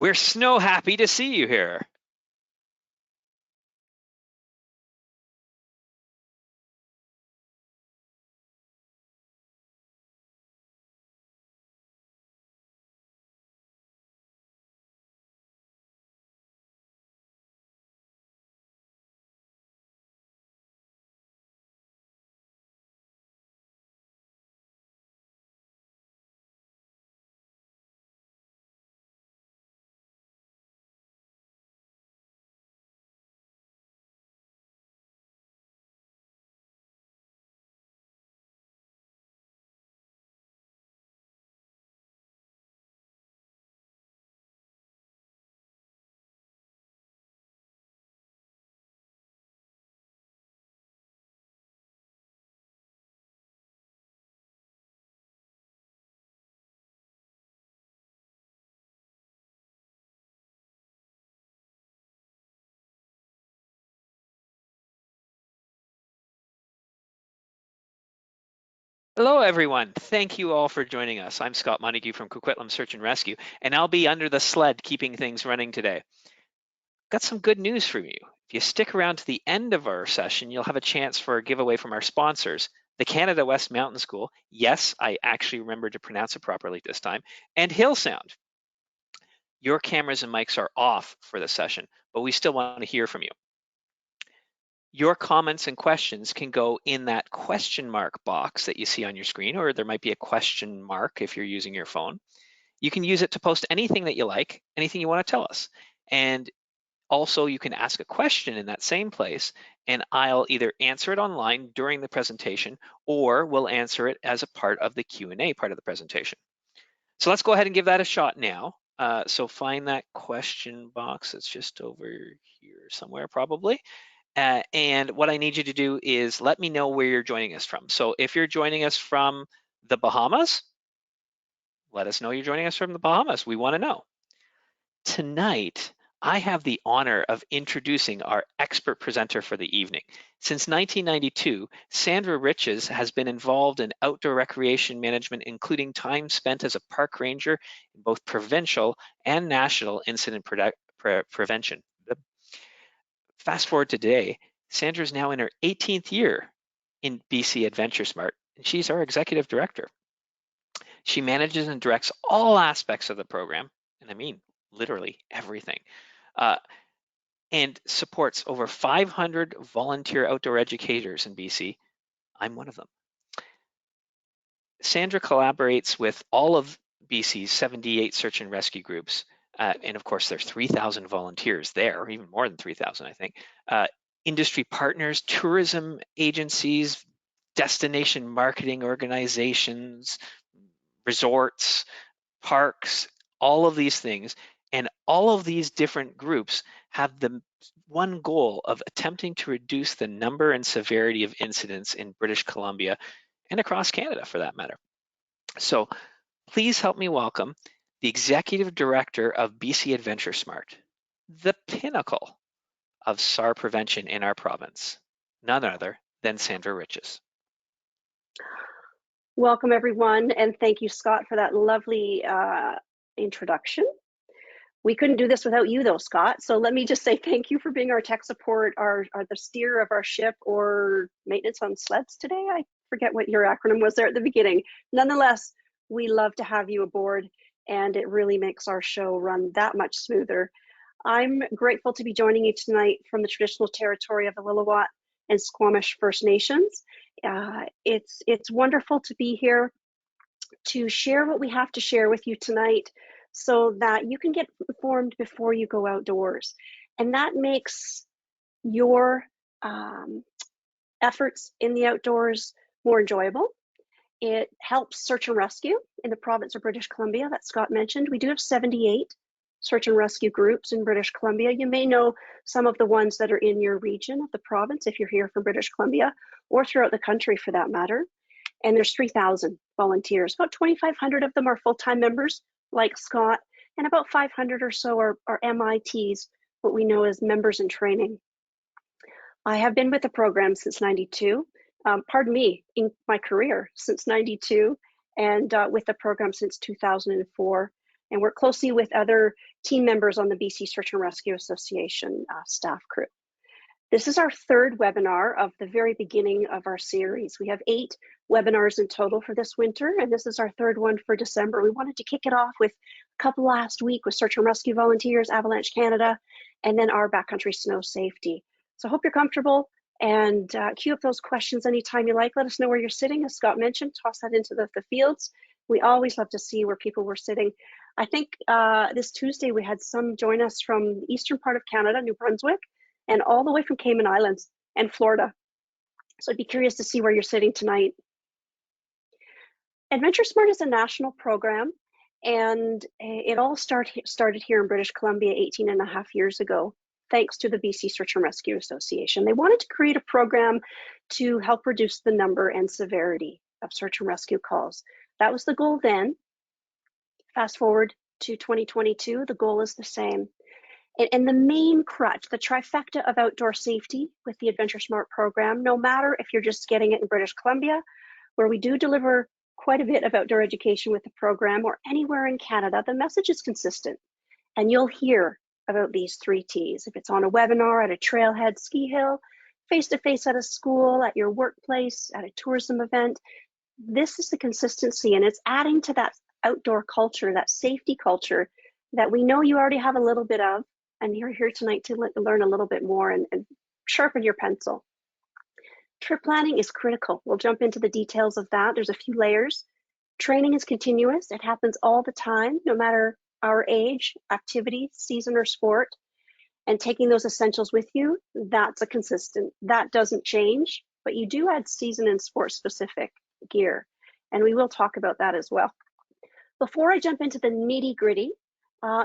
We're snow happy to see you here. Hello, everyone. Thank you all for joining us. I'm Scott Montague from Coquitlam Search and Rescue, and I'll be under the sled keeping things running today. Got some good news for you. If you stick around to the end of our session, you'll have a chance for a giveaway from our sponsors, the Canada West Mountain School. Yes, I actually remembered to pronounce it properly this time, and Hill Sound. Your cameras and mics are off for the session, but we still want to hear from you. Your comments and questions can go in that question mark box that you see on your screen, or there might be a question mark if you're using your phone. You can use it to post anything that you like, anything you want to tell us. And also you can ask a question in that same place, and I'll either answer it online during the presentation, or we'll answer it as a part of the Q&A part of the presentation. So let's go ahead and give that a shot now. So find that question box. It's just over here somewhere probably. And what I need you to do is let me know where you're joining us from. So if you're joining us from the Bahamas, let us know you're joining us from the Bahamas. We want to know. Tonight, I have the honor of introducing our expert presenter for the evening. Since 1992, Sandra Riches has been involved in outdoor recreation management, including time spent as a park ranger in both provincial and national incident prevention. Fast forward to today, Sandra is now in her 18th year in BC AdventureSmart, and she's our executive director. She manages and directs all aspects of the program, and I mean literally everything, and supports over 500 volunteer outdoor educators in BC. I'm one of them. Sandra collaborates with all of BC's 78 search and rescue groups, and of course there's 3,000 volunteers there, or even more than 3,000, I think. Industry partners, tourism agencies, destination marketing organizations, resorts, parks, all of these things. And all of these different groups have the one goal of attempting to reduce the number and severity of incidents in British Columbia and across Canada for that matter. So please help me welcome the Executive Director of BC AdventureSmart, the pinnacle of SAR prevention in our province, none other than Sandra Riches. Welcome, everyone, and thank you, Scott, for that lovely introduction. We couldn't do this without you, though, Scott. So let me just say thank you for being our tech support, the steer of our ship, or maintenance on sleds today. I forget what your acronym was there at the beginning. Nonetheless, we love to have you aboard, and it really makes our show run that much smoother. I'm grateful to be joining you tonight from the traditional territory of the Lillooet and Squamish First Nations. It's wonderful to be here to share what we have to share with you tonight so that you can get informed before you go outdoors. And that makes your efforts in the outdoors more enjoyable. It helps search and rescue in the province of British Columbia that Scott mentioned. We do have 78 search and rescue groups in British Columbia. You may know some of the ones that are in your region of the province if you're here from British Columbia, or throughout the country for that matter. And there's 3,000 volunteers. About 2,500 of them are full-time members like Scott, and about 500 or so are MITs, what we know as members in training. I have been with the program since 92, pardon me, in my career since 92, and with the program since 2004. and work closely with other team members on the BC Search and Rescue Association staff crew. This is our third webinar of the very beginning of our series. We have 8 webinars in total for this winter, and this is our third one for December. We wanted to kick it off with a couple last week with Search and Rescue volunteers, Avalanche Canada, and then our backcountry snow safety. So I hope you're comfortable, and queue up those questions anytime you like. Let us know where you're sitting. As Scott mentioned, toss that into the fields. We always love to see where people were sitting. I think this Tuesday we had some join us from the eastern part of Canada, New Brunswick, and all the way from Cayman Islands and Florida. So I'd be curious to see where you're sitting tonight. AdventureSmart is a national program, and it all started here in British Columbia 18.5 years ago, thanks to the BC Search and Rescue Association. They wanted to create a program to help reduce the number and severity of search and rescue calls. That was the goal then. Fast forward to 2022, the goal is the same. And the main crutch, the trifecta of outdoor safety with the AdventureSmart program, no matter if you're just getting it in British Columbia, where we do deliver quite a bit of outdoor education with the program, or anywhere in Canada, the message is consistent. And you'll hear about these 3 T's. If it's on a webinar, at a trailhead, ski hill, face-to-face at a school, at your workplace, at a tourism event, this is the consistency, and it's adding to that outdoor culture, that safety culture that we know you already have a little bit of, and you're here tonight to learn a little bit more and sharpen your pencil. Trip planning is critical. We'll jump into the details of that. There's a few layers. Training is continuous. It happens all the time, no matter our age, activity, season, or sport. And taking those essentials with you, that's a consistent. That doesn't change, but you do add season and sport specific gear. And we will talk about that as well. Before I jump into the nitty gritty,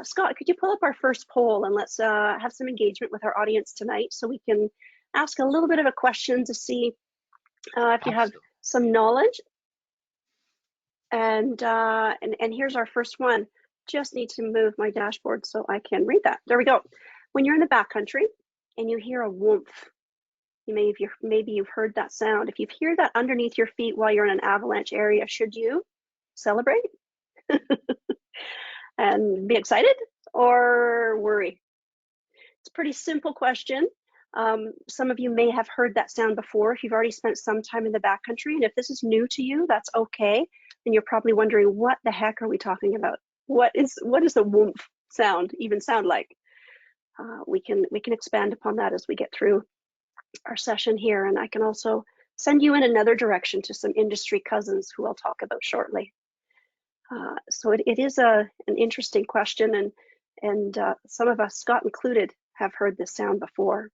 Scott, could you pull up our first poll, and let's have some engagement with our audience tonight so we can ask a little bit of a question to see if you have some knowledge. And here's our first one. Just need to move my dashboard so I can read that. There we go. When you're in the backcountry and you hear a whoomph, maybe you've heard that sound. If you hear that underneath your feet while you're in an avalanche area, should you celebrate and be excited or worry? It's a pretty simple question. Some of you may have heard that sound before if you've already spent some time in the backcountry, and if this is new to you, that's okay. And you're probably wondering, what the heck are we talking about? What does the whoomph sound even sound like? We can expand upon that as we get through our session here, and I can also send you in another direction to some industry cousins who I'll talk about shortly. So it is an interesting question, and some of us, Scott included, have heard this sound before.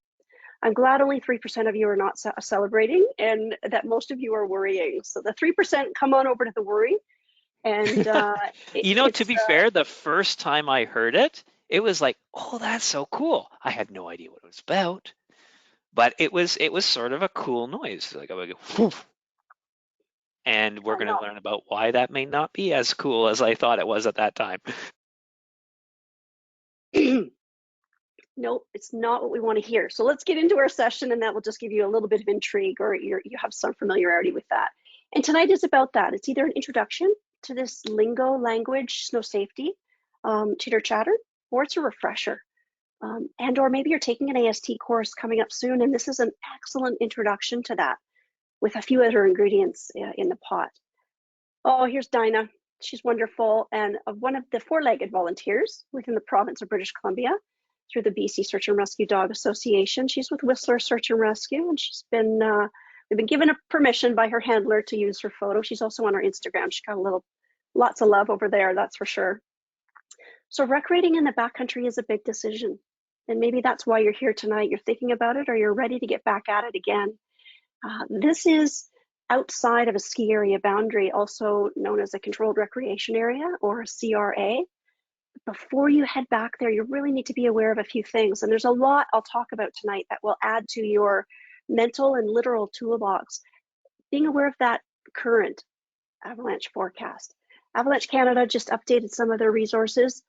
I'm glad only 3% of you are not celebrating, and that most of you are worrying. So the 3%, come on over to the worry. And to be fair, the first time I heard it, it was like, oh, that's so cool. I had no idea what it was about, but it was sort of a cool noise. Like I would go, whoof. And we're going to learn about why that may not be as cool as I thought it was at that time. Nope, it's not what we want to hear. So let's get into our session, and that will just give you a little bit of intrigue, or you have some familiarity with that. And tonight is about that. It's either an introduction to this lingo language, snow safety, chitter chatter, or it's a refresher. And or maybe you're taking an AST course coming up soon, and this is an excellent introduction to that with a few other ingredients in the pot. Oh, here's Dinah. She's wonderful, and one of the 4-legged volunteers within the province of British Columbia through the BC Search and Rescue Dog Association. She's with Whistler Search and Rescue, and she's been we've been given a permission by her handler to use her photo. She's also on our Instagram. She's got lots of love over there, that's for sure. So recreating in the backcountry is a big decision, and maybe that's why you're here tonight. You're thinking about it, or you're ready to get back at it again. This is outside of a ski area boundary, also known as a controlled recreation area, or a CRA. Before you head back there, you really need to be aware of a few things. And there's a lot I'll talk about tonight that will add to your mental and literal toolbox. Being aware of that current avalanche forecast. Avalanche Canada just updated some of their resources.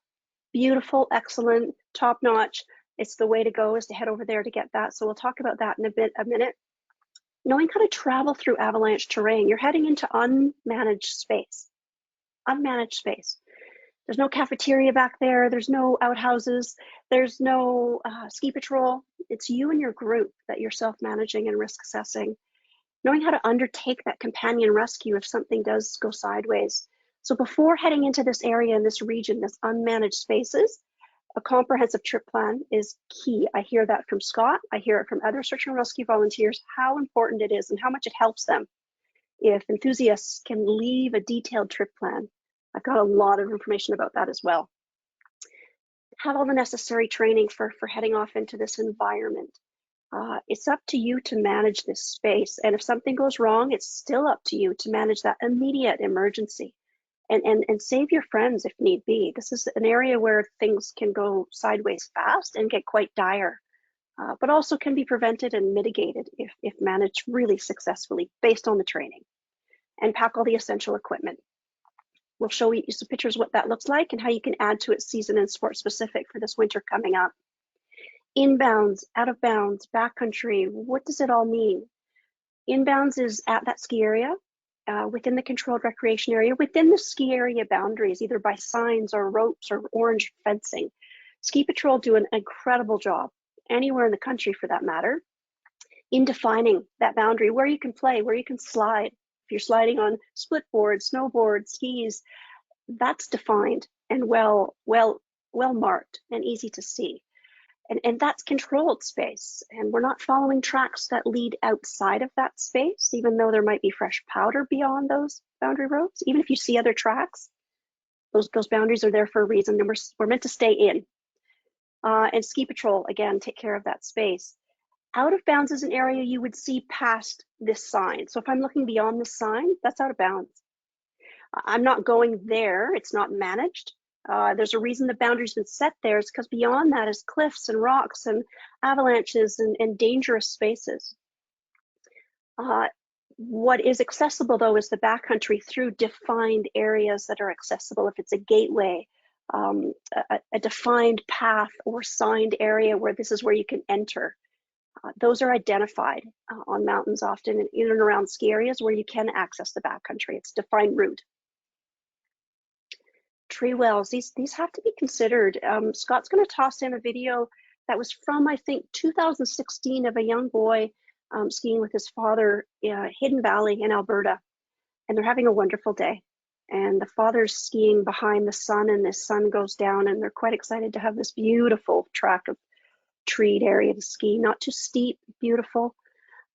Beautiful, excellent, top-notch. It's the way to go, is to head over there to get that. So we'll talk about that in a minute. Knowing how to travel through avalanche terrain. You're heading into unmanaged space. Unmanaged space. There's no cafeteria back there. There's no outhouses. There's no ski patrol. It's you and your group that you're self-managing and risk assessing, knowing how to undertake that companion rescue if something does go sideways. So before heading into this area in this region, this unmanaged spaces, a comprehensive trip plan is key. I hear that from Scott. I hear it from other search and rescue volunteers, how important it is and how much it helps them if enthusiasts can leave a detailed trip plan. I've got a lot of information about that as well. Have all the necessary training for heading off into this environment. It's up to you to manage this space. And if something goes wrong, it's still up to you to manage that immediate emergency and save your friends if need be. This is an area where things can go sideways fast and get quite dire, but also can be prevented and mitigated if managed really successfully based on the training. And pack all the essential equipment. We'll show you some pictures of what that looks like and how you can add to it season and sport specific for this winter coming up. Inbounds, out of bounds, backcountry, what does it all mean? Inbounds is at that ski area, within the controlled recreation area, within the ski area boundaries, either by signs or ropes or orange fencing. Ski Patrol do an incredible job, anywhere in the country for that matter, in defining that boundary, where you can play, where you can slide. If you're sliding on split board, snowboard, skis, that's defined and well marked and easy to see. And that's controlled space. And we're not following tracks that lead outside of that space, even though there might be fresh powder beyond those boundary ropes. Even if you see other tracks, those boundaries are there for a reason, and we're meant to stay in. And Ski Patrol, again, take care of that space. Out of bounds is an area you would see past this sign. So if I'm looking beyond this sign, that's out of bounds. I'm not going there, it's not managed. There's a reason the boundary's been set there. It's because beyond that is cliffs and rocks and avalanches and dangerous spaces. What is accessible though is the backcountry through defined areas that are accessible. If it's a gateway, a defined path or signed area where this is where you can enter. Those are identified on mountains often in and around ski areas where you can access the backcountry. It's a defined route. Tree wells, these have to be considered. Scott's going to toss in a video that was from, I think, 2016 of a young boy skiing with his father in Hidden Valley in Alberta. And they're having a wonderful day. And the father's skiing behind the sun, and the sun goes down, and they're quite excited to have this beautiful track of treed area to ski, not too steep, beautiful.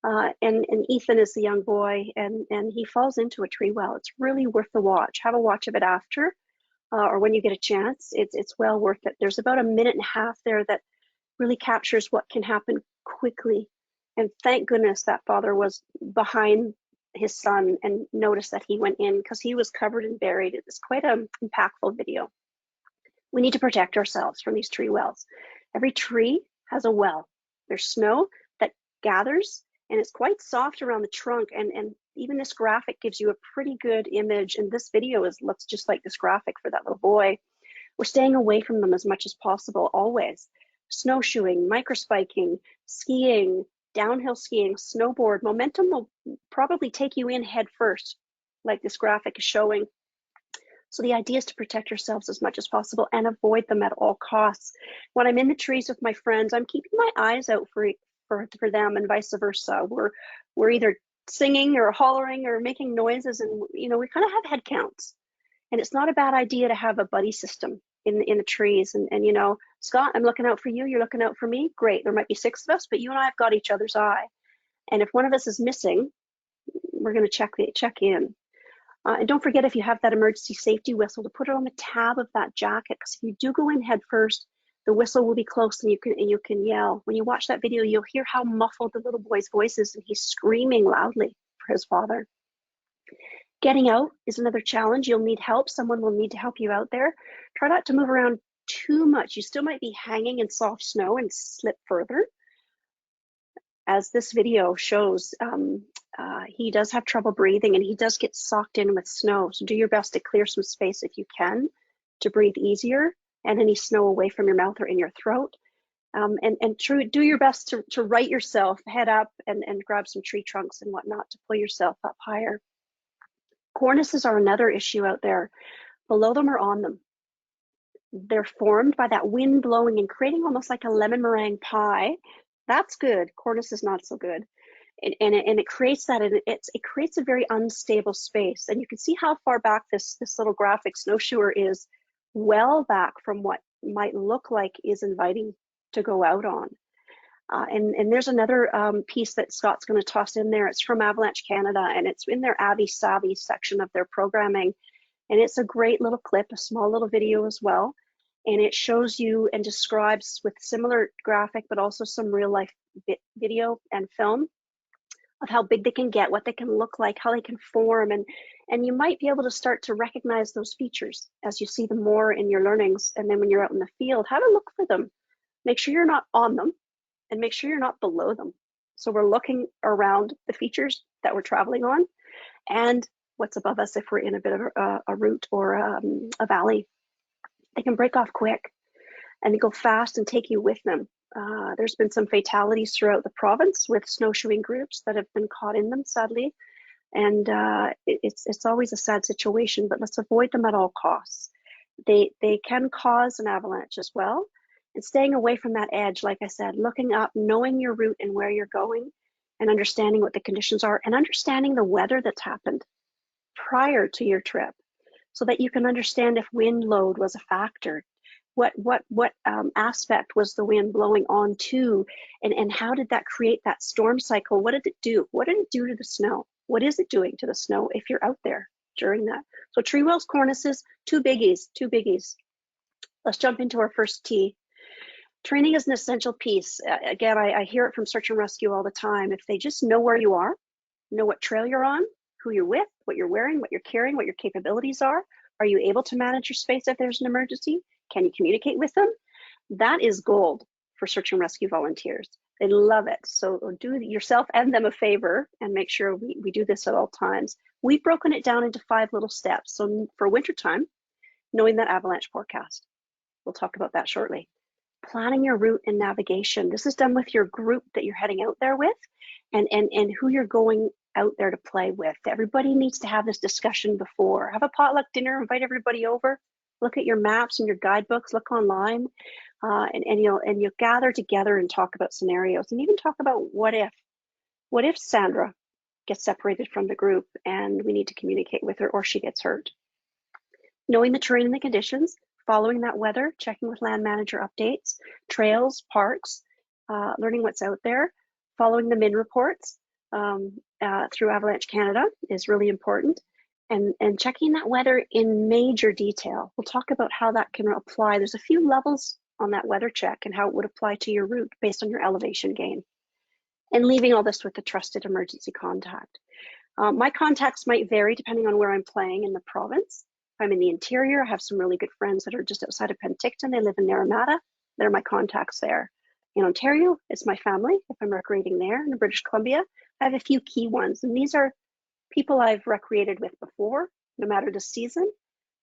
And Ethan is the young boy, and he falls into a tree well. It's really worth the watch. Have a watch of it after. Or when you get a chance, it's well worth it. There's about a minute and a half there that really captures what can happen quickly. And thank goodness that father was behind his son and noticed that he went in, because he was covered and buried. It was quite an impactful video. We need to protect ourselves from these tree wells. Every tree has a well. There's snow that gathers, and it's quite soft around the trunk, and even this graphic gives you a pretty good image, and this video looks just like this graphic for that little boy. We're staying away from them as much as possible, always. Snowshoeing, microspiking, skiing, downhill skiing, snowboard. Momentum will probably take you in head first, like this graphic is showing. So the idea is to protect yourselves as much as possible and avoid them at all costs. When I'm in the trees with my friends, I'm keeping my eyes out for them, and vice versa. We're either singing or hollering or making noises, and we kind of have head counts. And it's not a bad idea to have a buddy system in the trees. And Scott, I'm looking out for you. You're looking out for me. Great. There might be 6 of us, but you and I have got each other's eye. And if one of us is missing, we're going to check in. And don't forget, if you have that emergency safety whistle, to put it on the tab of that jacket, because if you do go in head first, the whistle will be close and you can yell. When you watch that video, you'll hear how muffled the little boy's voice is, and he's screaming loudly for his father. Getting out is another challenge. You'll need help. Someone will need to help you out there. Try not to move around too much. You still might be hanging in soft snow and slip further. As this video shows, he does have trouble breathing, and he does get socked in with snow. So do your best to clear some space if you can, to breathe easier and any snow away from your mouth or in your throat. Do your best to right yourself, head up, and grab some tree trunks and whatnot to pull yourself up higher. Cornices are another issue out there. Below them or on them. they're formed by that wind blowing and creating almost like a lemon meringue pie. That's good. Cornice is not so good. And it creates that, and it creates a very unstable space. And you can see how far back this little graphic snowshoer is, well back from what might look like is inviting to go out on. And there's another piece that Scott's going to toss in there. It's from Avalanche Canada, and it's in their Avy Savvy section of their programming. And it's a great little clip, a small little video as well. And it shows you and describes with similar graphic, but also some real life video and film of how big they can get, what they can look like, how they can form. And you might be able to start to recognize those features as you see them more in your learnings. And then when you're out in the field, how to look for them. Make sure you're not on them, and make sure you're not below them. So we're looking around the features that we're traveling on and what's above us if we're in a bit of a route or a valley. They can break off quick and they go fast and take you with them. There's been some fatalities throughout the province with snowshoeing groups that have been caught in them, sadly. And it's always a sad situation, but let's avoid them at all costs. They can cause an avalanche as well. And staying away from that edge, like I said, looking up, knowing your route and where you're going, and understanding what the conditions are, and understanding the weather that's happened prior to your trip, so that you can understand if wind load was a factor. What aspect was the wind blowing onto, and how did that create that storm cycle? What did it do? What did it do to the snow? What is it doing to the snow if you're out there during that? So tree wells, cornices, two biggies. Let's jump into our first T. Training is an essential piece. Again, I hear it from search and rescue all the time. If they just know where you are, know what trail you're on, who you're with, what you're wearing, what you're carrying, what your capabilities are you able to manage your space if there's an emergency? Can you communicate with them? That is gold for search and rescue volunteers. They love it. So do yourself and them a favor and make sure we do this at all times. We've broken it down into 5 little steps. So for wintertime, knowing that avalanche forecast. We'll talk about that shortly. Planning your route and navigation. This is done with your group that you're heading out there with, and who you're going out there to play with. Everybody needs to have this discussion before. Have a potluck dinner, invite everybody over, look at your maps and your guidebooks, look online, and you'll gather together and talk about scenarios, and even talk about what if Sandra gets separated from the group and we need to communicate with her, or she gets hurt. Knowing the terrain and the conditions, following that weather, checking with land manager updates, trails, parks, learning what's out there, following the MIN reports through Avalanche Canada is really important, and checking that weather in major detail. We'll talk about how that can apply. There's a few levels on that weather check and how it would apply to your route based on your elevation gain. And leaving all this with a trusted emergency contact. My contacts might vary depending on where I'm playing in the province. If I'm in the interior, I have some really good friends that are just outside of Penticton. They live in Naramata. They're my contacts there. In Ontario, it's my family. If I'm recreating there, in British Columbia, I have a few key ones. And these are people I've recreated with before, no matter the season.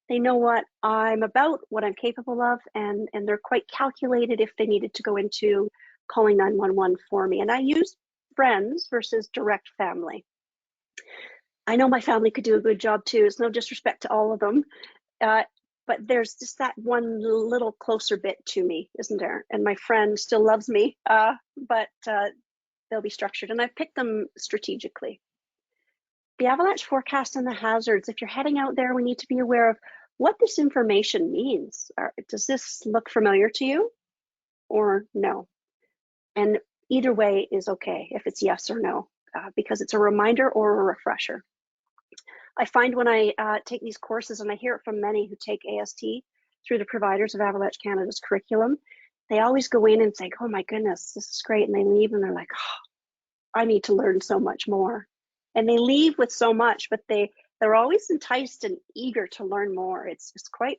They know what I'm about, what I'm capable of, and they're quite calculated if they needed to go into calling 911 for me. And I use friends versus direct family. I know my family could do a good job too. It's no disrespect to all of them, but there's just that one little closer bit to me, isn't there? And my friend still loves me, but they'll be structured, and I've picked them strategically. The avalanche forecast and the hazards. If you're heading out there, we need to be aware of what this information means. Does this look familiar to you or no? And either way is okay if it's yes or no, because it's a reminder or a refresher. I find when I take these courses, and I hear it from many who take AST through the providers of Avalanche Canada's curriculum, they always go in and say, oh my goodness, this is great. And they leave and they're like, oh, I need to learn so much more. And they leave with so much, but they're always enticed and eager to learn more. It's quite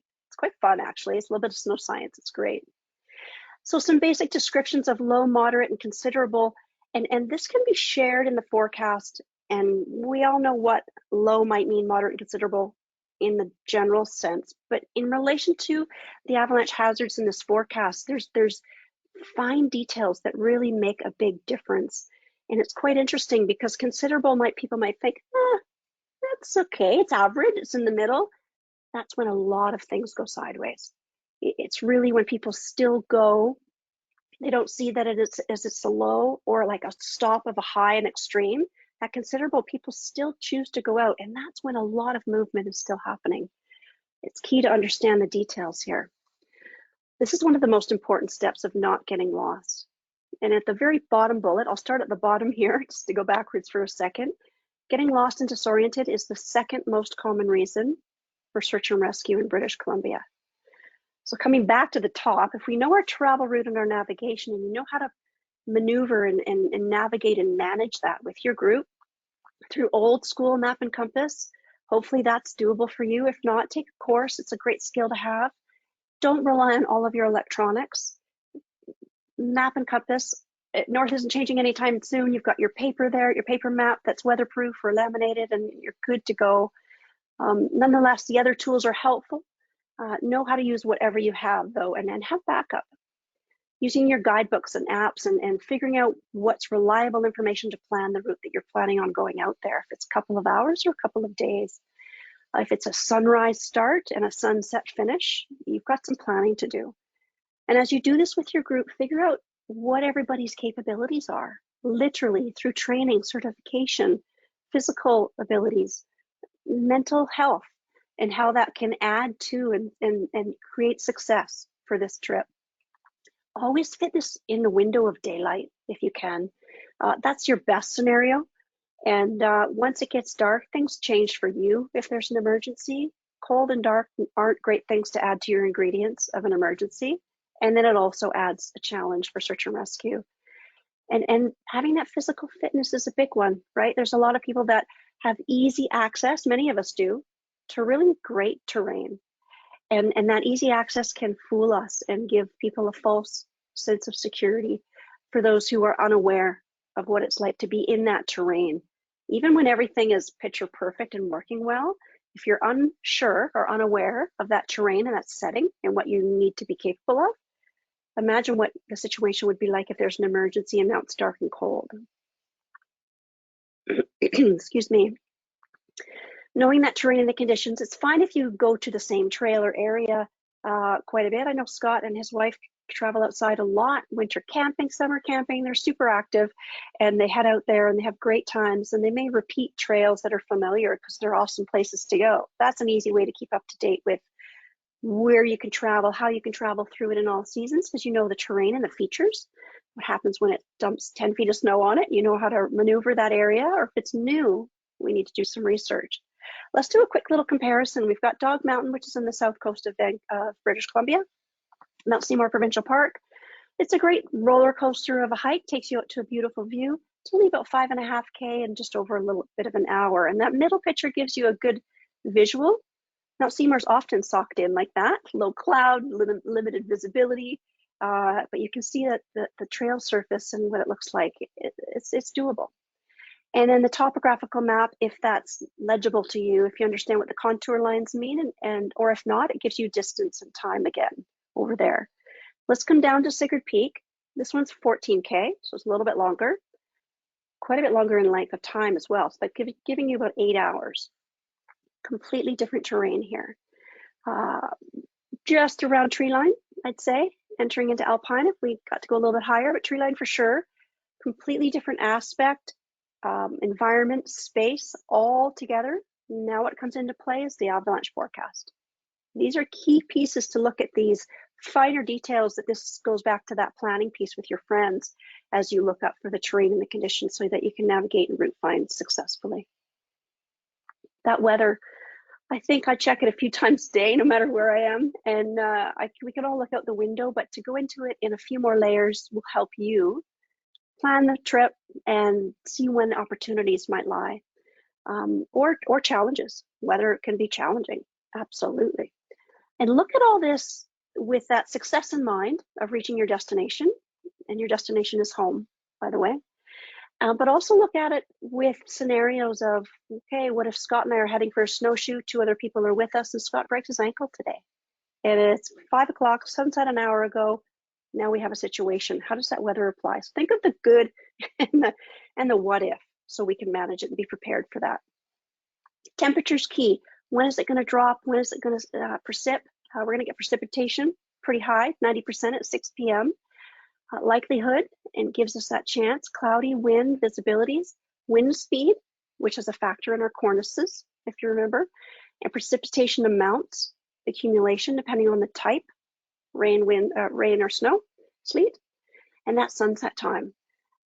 fun, actually. It's a little bit of snow science. It's great. So some basic descriptions of low, moderate, and considerable, and this can be shared in the forecast. And we all know what low might mean, moderate and considerable in the general sense. But in relation to the avalanche hazards in this forecast, there's fine details that really make a big difference. And it's quite interesting because considerable people might think, that's okay, it's average, it's in the middle. That's when a lot of things go sideways. It's really when people still go, they don't see that it's a low or like a stop of a high and extreme. At considerable, people still choose to go out, and that's when a lot of movement is still happening. It's key to understand the details here. This is one of the most important steps of not getting lost. And at the very bottom bullet, I'll start at the bottom here just to go backwards for a second. Getting lost and disoriented is the second most common reason for search and rescue in British Columbia. So coming back to the top, if we know our travel route and our navigation, and you know how to maneuver and navigate and manage that with your group through old school map and compass, hopefully that's doable for you. If not, take a course. It's a great skill to have. Don't rely on all of your electronics. Map and compass, North isn't changing anytime soon. You've got your paper there, your paper map that's weatherproof or laminated, and you're good to go. Nonetheless, the other tools are helpful. Know how to use whatever you have though, and then have backup. Using your guidebooks and apps and figuring out what's reliable information to plan the route that you're planning on going out there. If it's a couple of hours or a couple of days. If it's a sunrise start and a sunset finish, you've got some planning to do. And as you do this with your group, figure out what everybody's capabilities are, literally through training, certification, physical abilities, mental health, and how that can add to and create success for this trip. Always fit this in the window of daylight if you can. That's your best scenario. And once it gets dark, things change for you if there's an emergency. Cold and dark aren't great things to add to your ingredients of an emergency. And then it also adds a challenge for search and rescue. And having that physical fitness is a big one, right? There's a lot of people that have easy access, many of us do, to really great terrain. And that easy access can fool us and give people a false sense of security for those who are unaware of what it's like to be in that terrain. Even when everything is picture perfect and working well, if you're unsure or unaware of that terrain and that setting and what you need to be capable of, imagine what the situation would be like if there's an emergency and now it's dark and cold. Excuse me. Knowing that terrain and the conditions, it's fine if you go to the same trail or area quite a bit. I know Scott and his wife travel outside a lot, winter camping, summer camping. They're super active and they head out there and they have great times, and they may repeat trails that are familiar because they're awesome places to go. That's an easy way to keep up to date with where you can travel, how you can travel through it in all seasons, because you know the terrain and the features. What happens when it dumps 10 feet of snow on it? You know how to maneuver that area, or if it's new, we need to do some research. Let's do a quick little comparison. We've got Dog Mountain, which is on the south coast of British Columbia, Mount Seymour Provincial Park. It's a great roller coaster of a hike, takes you out to a beautiful view. It's only about 5.5 K and just over a little bit of an hour. And that middle picture gives you a good visual. Mount Seymour's often socked in like that, low cloud, limited visibility, but you can see that the trail surface and what it looks like, it's doable. And then the topographical map, if that's legible to you, if you understand what the contour lines mean, or if not, it gives you distance and time again over there. Let's come down to Sigurd Peak. This one's 14 K, so it's a little bit longer, quite a bit longer in length of time as well. So it's giving you about 8 hours. Completely different terrain here. Just around tree line, I'd say, entering into alpine if we got to go a little bit higher, but tree line for sure. Completely different aspect. Environment, space, all together. Now what comes into play is the avalanche forecast. These are key pieces to look at, these finer details. That this goes back to that planning piece with your friends as you look up for the terrain and the conditions so that you can navigate and route find successfully. That weather, I think I check it a few times a day, no matter where I am. And we can all look out the window, but to go into it in a few more layers will help you plan the trip and see when opportunities might lie, or challenges. Weather can be challenging, absolutely. And look at all this with that success in mind of reaching your destination, and your destination is home, by the way. But also look at it with scenarios of, okay, what if Scott and I are heading for a snowshoe, 2 other people are with us, and Scott breaks his ankle today, and it's 5 o'clock, sunset an hour ago. Now we have a situation. How does that weather apply? So think of the good and the what if, so we can manage it and be prepared for that. Temperature's key. When is it going to drop? When is it going to precip? We're going to get precipitation. pretty high, 90% at 6 p.m. Likelihood, and gives us that chance. Cloudy, wind, visibilities, wind speed, which is a factor in our cornices, if you remember, and precipitation amounts, accumulation, depending on the type, rain, wind, rain or snow, sleet, and that sunset time.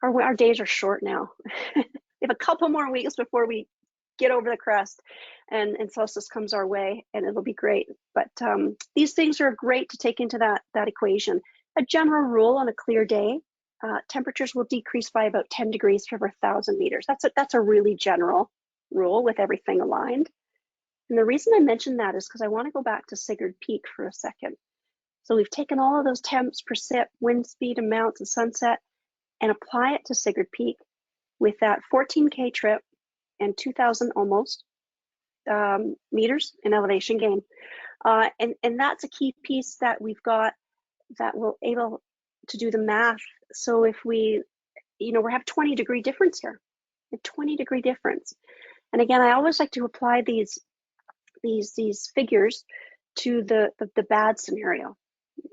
Our days are short now. We have a couple more weeks before we get over the crest and solstice comes our way, and it'll be great. But these things are great to take into that equation. A general rule on a clear day, temperatures will decrease by about 10 degrees for every 1,000 meters. That's a really general rule with everything aligned. And the reason I mention that is because I want to go back to Sigurd Peak for a second. So we've taken all of those temps, precip, wind speed, amounts, and sunset, and apply it to Sigurd Peak with that 14K trip and 2,000 almost meters in elevation gain. And that's a key piece that we've got that will able to do the math. So if we have 20-degree difference here, a 20-degree difference. And again, I always like to apply these figures to the bad scenario.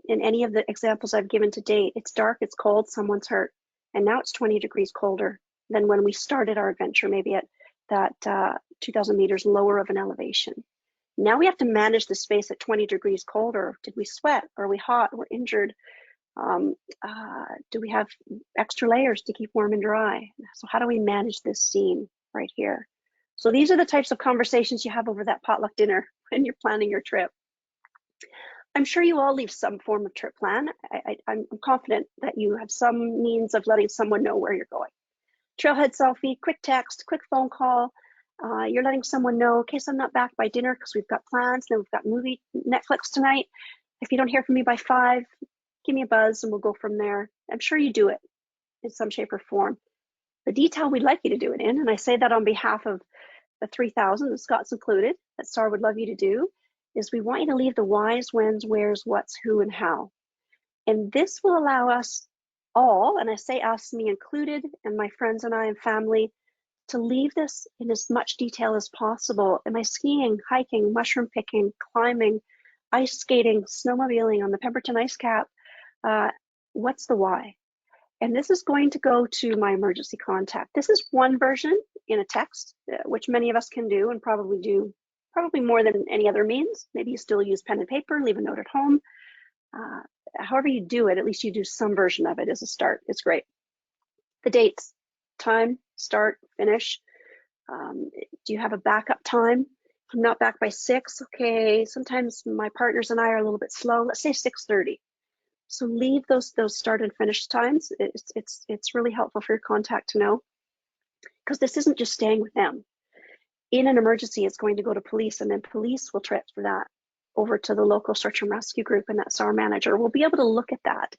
In any of the examples I've given to date, it's dark, it's cold, someone's hurt. And now it's 20 degrees colder than when we started our adventure, maybe at that 2,000 meters lower of an elevation. Now we have to manage the space at 20 degrees colder. Did we sweat? Are we hot? We're injured? Do we have extra layers to keep warm and dry? So how do we manage this scene right here? So these are the types of conversations you have over that potluck dinner when you're planning your trip. I'm sure you all leave some form of trip plan. I'm confident that you have some means of letting someone know where you're going. Trailhead selfie, quick text, quick phone call. You're letting someone know, in case I'm not back by dinner because we've got plans, then we've got movie Netflix tonight. If you don't hear from me by 5, give me a buzz and we'll go from there. I'm sure you do it in some shape or form. The detail we'd like you to do it in, and I say that on behalf of the 3,000, and Scott's included, that STAR would love you to do, is we want you to leave the whys, whens, wheres, whats, who, and how. And this will allow us all, and I say us, me included, and my friends and I and family, to leave this in as much detail as possible. Am I skiing, hiking, mushroom picking, climbing, ice skating, snowmobiling on the Pemberton Ice Cap? What's the why? And this is going to go to my emergency contact. This is one version in a text, which many of us can do and probably do more than any other means. Maybe you still use pen and paper, leave a note at home. However you do it, at least you do some version of it as a start. It's great. The dates, time, start, finish. Do you have a backup time? If I'm not back by 6, okay, sometimes my partners and I are a little bit slow. Let's say 6:30. So leave those start and finish times. It's really helpful for your contact to know, because this isn't just staying with them. In an emergency, it's going to go to police, and then police will transfer that over to the local search and rescue group, and that SAR manager will be able to look at that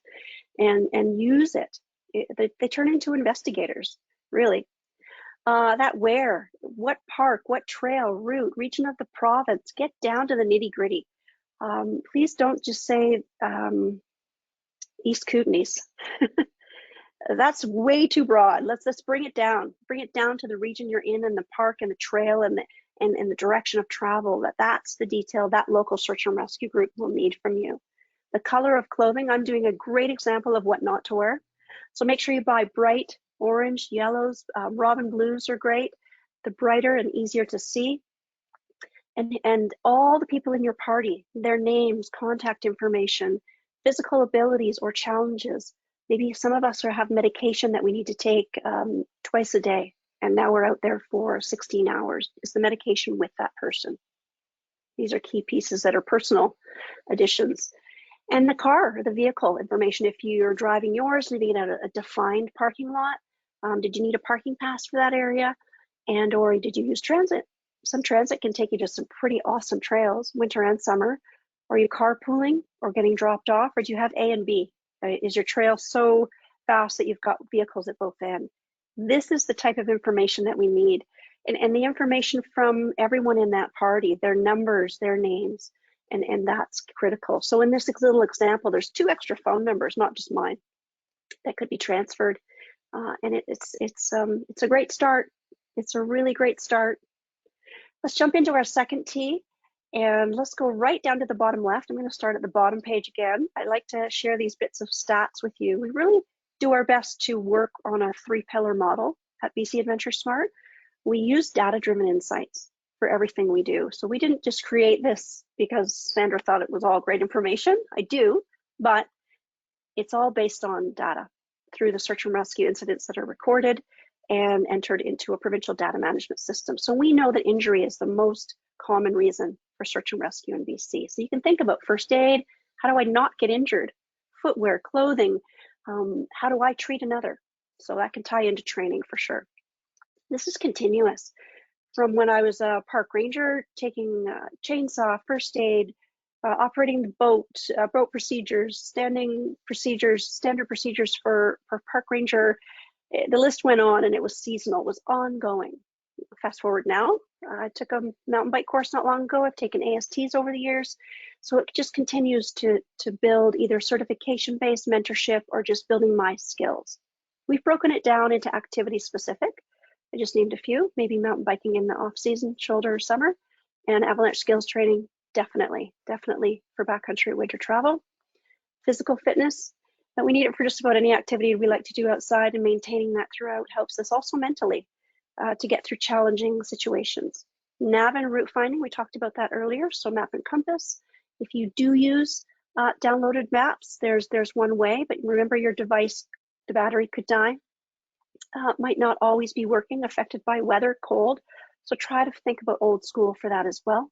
and use it. They turn into investigators, really. That where, what park, what trail, route, region of the province, get down to the nitty gritty. Please don't just say East Kootenays. That's way too broad. Let's bring it down. Bring it down to the region you're in, and the park and the trail and the direction of travel. That's the detail that local search and rescue group will need from you. The color of clothing, I'm doing a great example of what not to wear. So make sure you buy bright orange, yellows, robin blues are great. The brighter and easier to see. And all the people in your party, their names, contact information, physical abilities or challenges. Maybe some of us have medication that we need to take twice a day, and now we're out there for 16 hours. Is the medication with that person? These are key pieces that are personal additions. And the car, or the vehicle information, if you're driving yours, leaving it at a defined parking lot, did you need a parking pass for that area? And or did you use transit? Some transit can take you to some pretty awesome trails, winter and summer. Are you carpooling or getting dropped off, or do you have A and B? Is your trail so fast that you've got vehicles at both ends? This is the type of information that we need. And the information from everyone in that party, their numbers, their names, and that's critical. So in this little example, there's 2 extra phone numbers, not just mine, that could be transferred. And it's a great start. It's a really great start. Let's jump into our second T. And let's go right down to the bottom left. I'm going to start at the bottom page again. I like to share these bits of stats with you. We really do our best to work on a 3-pillar model at BC AdventureSmart. We use data-driven insights for everything we do. So we didn't just create this because Sandra thought it was all great information. I do, but it's all based on data through the search and rescue incidents that are recorded and entered into a provincial data management system. So we know that injury is the most common reason for search and rescue in BC. So you can think about first aid. How do I not get injured? Footwear, clothing. How do I treat another? So that can tie into training for sure. This is continuous. From when I was a park ranger, taking chainsaw, first aid, operating the boat, boat procedures, standard procedures for park ranger. The list went on, and it was seasonal, it was ongoing. Fast forward now, I took a mountain bike course not long ago. I've taken ASTs over the years. So it just continues to build either certification-based mentorship or just building my skills. We've broken it down into activity specific. I just named a few, maybe mountain biking in the off season, shoulder or summer, and avalanche skills training, definitely for backcountry winter travel. Physical fitness, we need it for just about any activity we like to do outside, and maintaining that throughout helps us also mentally to get through challenging situations. Nav and route finding, we talked about that earlier, so map and compass. If you do use downloaded maps, there's one way, but remember your device, the battery could die. Might not always be working, affected by weather, cold. So try to think about old school for that as well.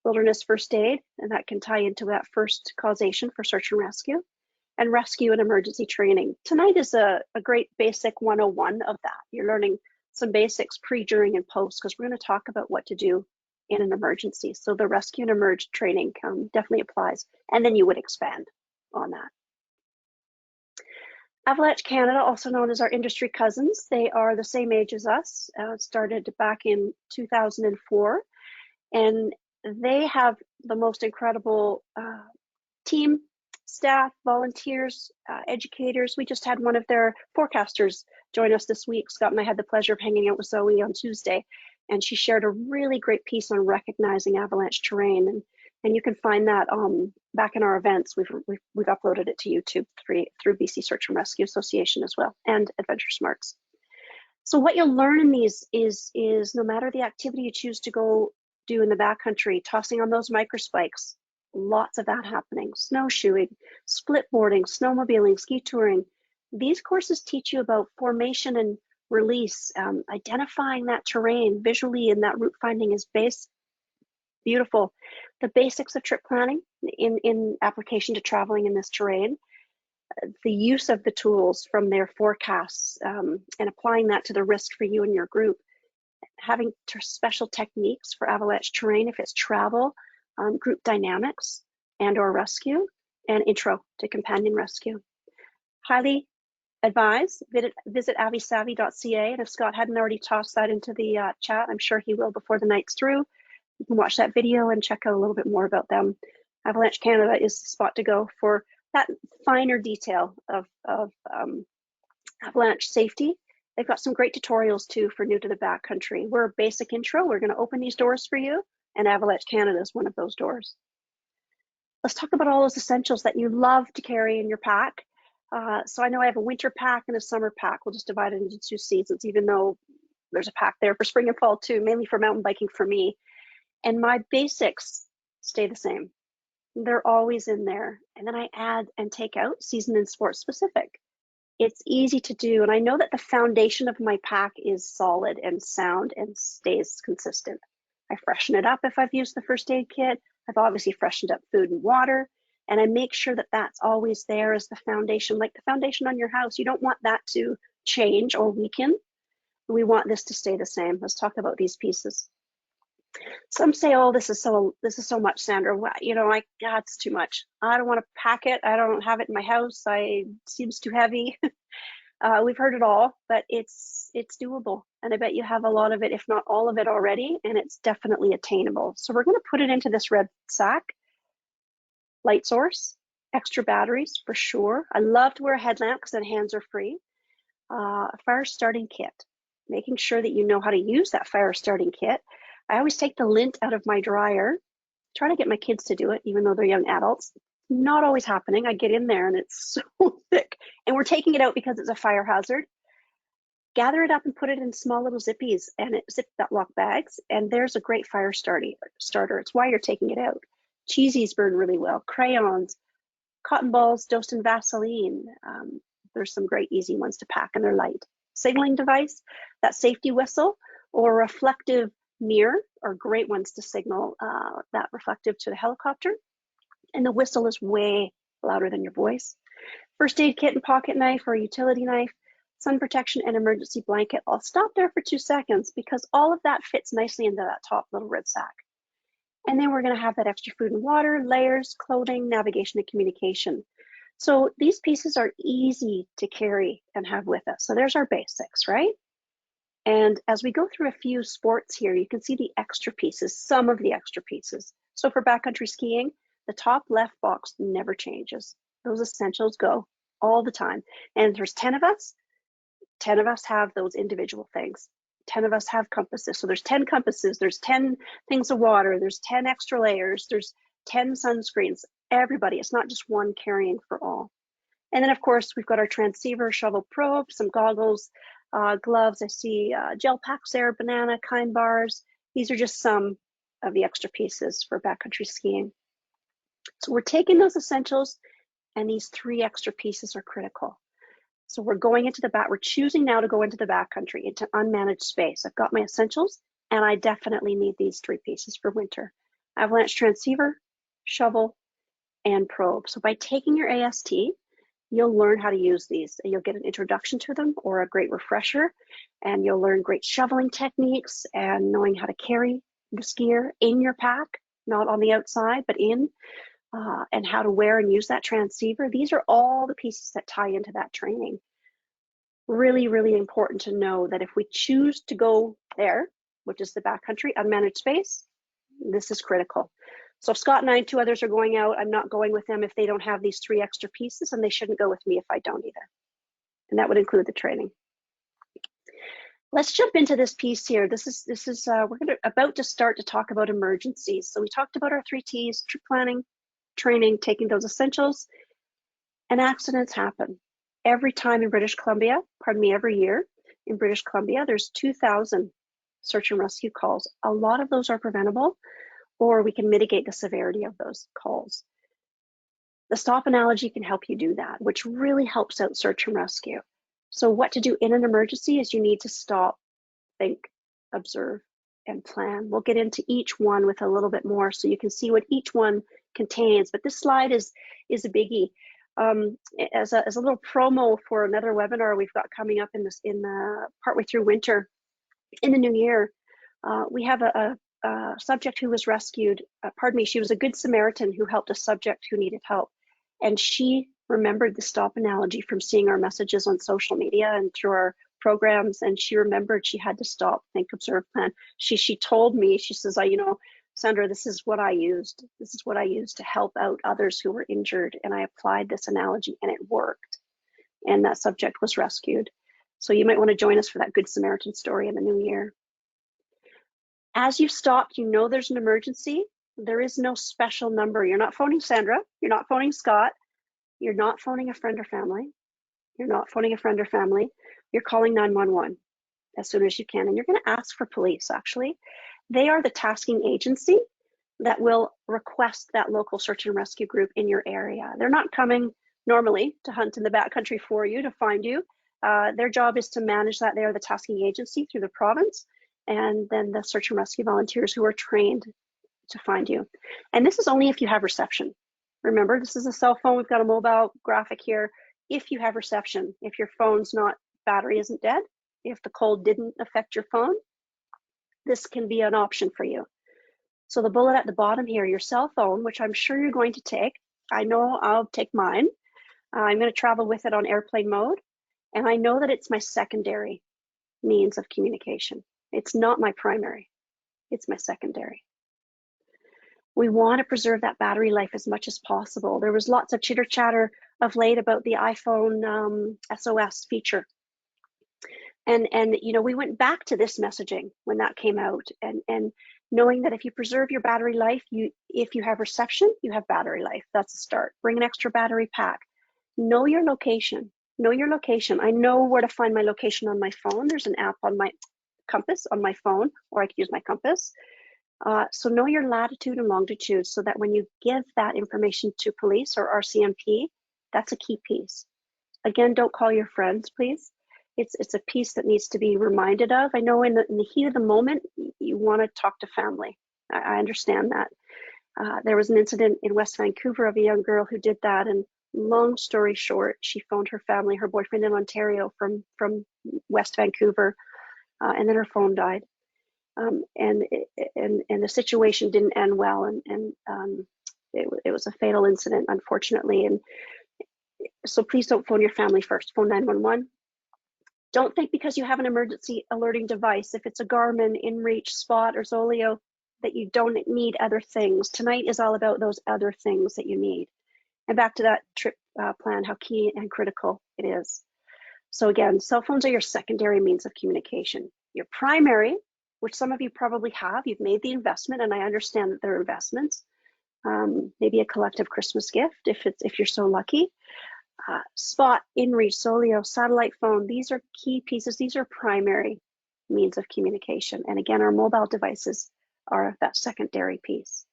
Wilderness first aid, and that can tie into that first causation for search and rescue. And rescue and emergency training. Tonight is a great basic 101 of that. You're learning some basics pre, during, and post, because we're going to talk about what to do in an emergency. So the rescue and emerge training definitely applies. And then you would expand on that. Avalanche Canada, also known as our industry cousins, they are the same age as us, started back in 2004, and they have the most incredible team, staff, volunteers, educators. We just had one of their forecasters join us this week. Scott and I had the pleasure of hanging out with Zoe on Tuesday, and she shared a really great piece on recognizing avalanche terrain. And you can find that back in our events. We've uploaded it to YouTube through BC Search and Rescue Association as well, and AdventureSmarts. So what you'll learn in these is no matter the activity you choose to go do in the backcountry, tossing on those microspikes, lots of that happening, snowshoeing, splitboarding, snowmobiling, ski touring. These courses teach you about formation and release, identifying that terrain visually, and that route finding is beautiful. The basics of trip planning in application to traveling in this terrain, the use of the tools from their forecasts, and applying that to the risk for you and your group, having special techniques for avalanche terrain if it's travel, group dynamics and or rescue, and intro to companion rescue. Highly advise, visit avisavvy.ca, and if Scott hadn't already tossed that into the chat, I'm sure he will before the night's through. You can watch that video and check out a little bit more about them. Avalanche Canada is the spot to go for that finer detail of avalanche safety. They've got some great tutorials too for new to the backcountry. We're a basic intro. We're going to open these doors for you, and Avalanche Canada is one of those doors. Let's talk about all those essentials that you love to carry in your pack. So I know I have a winter pack and a summer pack. We'll just divide it into 2 seasons, even though there's a pack there for spring and fall too, mainly for mountain biking for me. And my basics stay the same. They're always in there. And then I add and take out season and sport specific. It's easy to do. And I know that the foundation of my pack is solid and sound and stays consistent. I freshen it up if I've used the first aid kit. I've obviously freshened up food and water. And I make sure that that's always there as the foundation, like the foundation on your house. You don't want that to change or weaken. We want this to stay the same. Let's talk about these pieces. Some say, "Oh, this is so much, Sandra. You know, like, God, it's too much. I don't want to pack it. I don't have it in my house. It seems too heavy." We've heard it all, but it's doable, and I bet you have a lot of it, if not all of it already, and it's definitely attainable. So we're going to put it into this red sack. Light source, extra batteries for sure. I love to wear a headlamp because then hands are free. A fire starting kit, making sure that you know how to use that fire starting kit. I always take the lint out of my dryer Try to get my kids to do it, even though they're young adults. Not always happening. I get in there and it's so thick. And we're taking it out because it's a fire hazard. Gather it up and put it in small little zippies and zip that lock bags. And there's a great fire starter. It's why you're taking it out. Cheesies burn really well. Crayons, cotton balls dosed in Vaseline. There's some great easy ones to pack and they're light. Signaling device, that safety whistle or reflective mirror are great ones to signal that reflective to the helicopter. And the whistle is way louder than your voice. First aid kit and pocket knife or utility knife, sun protection and emergency blanket. I'll stop there for 2 seconds because all of that fits nicely into that top little red sack. And then we're going to have that extra food and water, layers, clothing, navigation, and communication. So these pieces are easy to carry and have with us. So there's our basics, right? And as we go through a few sports here, you can see the extra pieces, some of the extra pieces. So for backcountry skiing, the top left box never changes. Those essentials go all the time. And there's 10 of us. 10 of us have those individual things. 10 of us have compasses. So there's 10 compasses, there's 10 things of water, there's 10 extra layers, there's 10 sunscreens. Everybody, it's not just one carrying for all. And then of course, we've got our transceiver, shovel probe, some goggles, gloves. I see gel packs there, banana, kind bars. These are just some of the extra pieces for backcountry skiing. So we're taking those essentials and these 3 extra pieces are critical. So we're going into we're choosing now to go into the backcountry, into unmanaged space. I've got my essentials and I definitely need these 3 pieces for winter. Avalanche transceiver, shovel, and probe. So by taking your AST, you'll learn how to use these. You'll get an introduction to them or a great refresher, and you'll learn great shoveling techniques and knowing how to carry this gear in your pack, not on the outside, but in, and how to wear and use that transceiver. These are all the pieces that tie into that training. Really, really important to know that if we choose to go there, which is the backcountry, unmanaged space, this is critical. So if Scott and I and 2 others are going out, I'm not going with them if they don't have these 3 extra pieces, and they shouldn't go with me if I don't either. And that would include the training. Let's jump into this piece here. This is we're about to start to talk about emergencies. So we talked about our 3 T's: trip planning, training, taking those essentials, and accidents happen. Every time in British Columbia, every year in British Columbia, there's 2,000 search and rescue calls. A lot of those are preventable, or we can mitigate the severity of those calls. The stop analogy can help you do that, which really helps out search and rescue. So what to do in an emergency is you need to stop, think, observe, and plan. We'll get into each one with a little bit more so you can see what each one contains, but this slide is a biggie. As a little promo for another webinar we've got coming up in the partway through winter, in the new year, we have a subject who was rescued. She was a good Samaritan who helped a subject who needed help, and she remembered the stop analogy from seeing our messages on social media and through our programs, and she remembered she had to stop, think, observe, plan. She told me, she says, Sandra, this is what I used. This is what I used to help out others who were injured. And I applied this analogy and it worked. And that subject was rescued. So you might want to join us for that Good Samaritan story in the new year. As you've stopped, you know there's an emergency. There is no special number. You're not phoning Sandra. You're not phoning Scott. You're not phoning a friend or family. You're not phoning a friend or family. You're calling 911 as soon as you can. And you're going to ask for police, actually. They are the tasking agency that will request that local search and rescue group in your area. They're not coming normally to hunt in the backcountry for you, to find you. Their job is to manage that. They are the tasking agency through the province, and then the search and rescue volunteers who are trained to find you. And this is only if you have reception. Remember, this is a cell phone. We've got a mobile graphic here. If you have reception, if your phone's not, battery isn't dead, if the cold didn't affect your phone, this can be an option for you. So the bullet at the bottom here, your cell phone, which I'm sure you're going to take. I know I'll take mine. I'm going to travel with it on airplane mode. And I know that it's my secondary means of communication. It's not my primary. It's my secondary. We want to preserve that battery life as much as possible. There was lots of chitter chatter of late about the iPhone SOS feature. And we went back to this messaging when that came out, and knowing that if you preserve your battery life, if you have reception, you have battery life. That's a start. Bring an extra battery pack. Know your location. Know your location. I know where to find my location on my phone. There's an app on my compass on my phone, or I could use my compass. So know your latitude and longitude so that when you give that information to police or RCMP, that's a key piece. Again, don't call your friends, please. It's a piece that needs to be reminded of. I know in the heat of the moment, you want to talk to family. I understand that. There was an incident in West Vancouver of a young girl who did that, and long story short, she phoned her family, her boyfriend in Ontario from West Vancouver, and then her phone died. And the situation didn't end well, and it was a fatal incident, unfortunately. And so please don't phone your family first. Phone 911. Don't think because you have an emergency alerting device, if it's a Garmin, InReach, Spot, or Zoleo, that you don't need other things. Tonight is all about those other things that you need. And back to that trip plan, how key and critical it is. So again, cell phones are your secondary means of communication. Your primary, which some of you probably have, you've made the investment, and I understand that they're investments. Maybe a collective Christmas gift if you're so lucky. Spot, InReach, Zoleo, satellite phone, these are key pieces. These are primary means of communication. And again, our mobile devices are that secondary piece.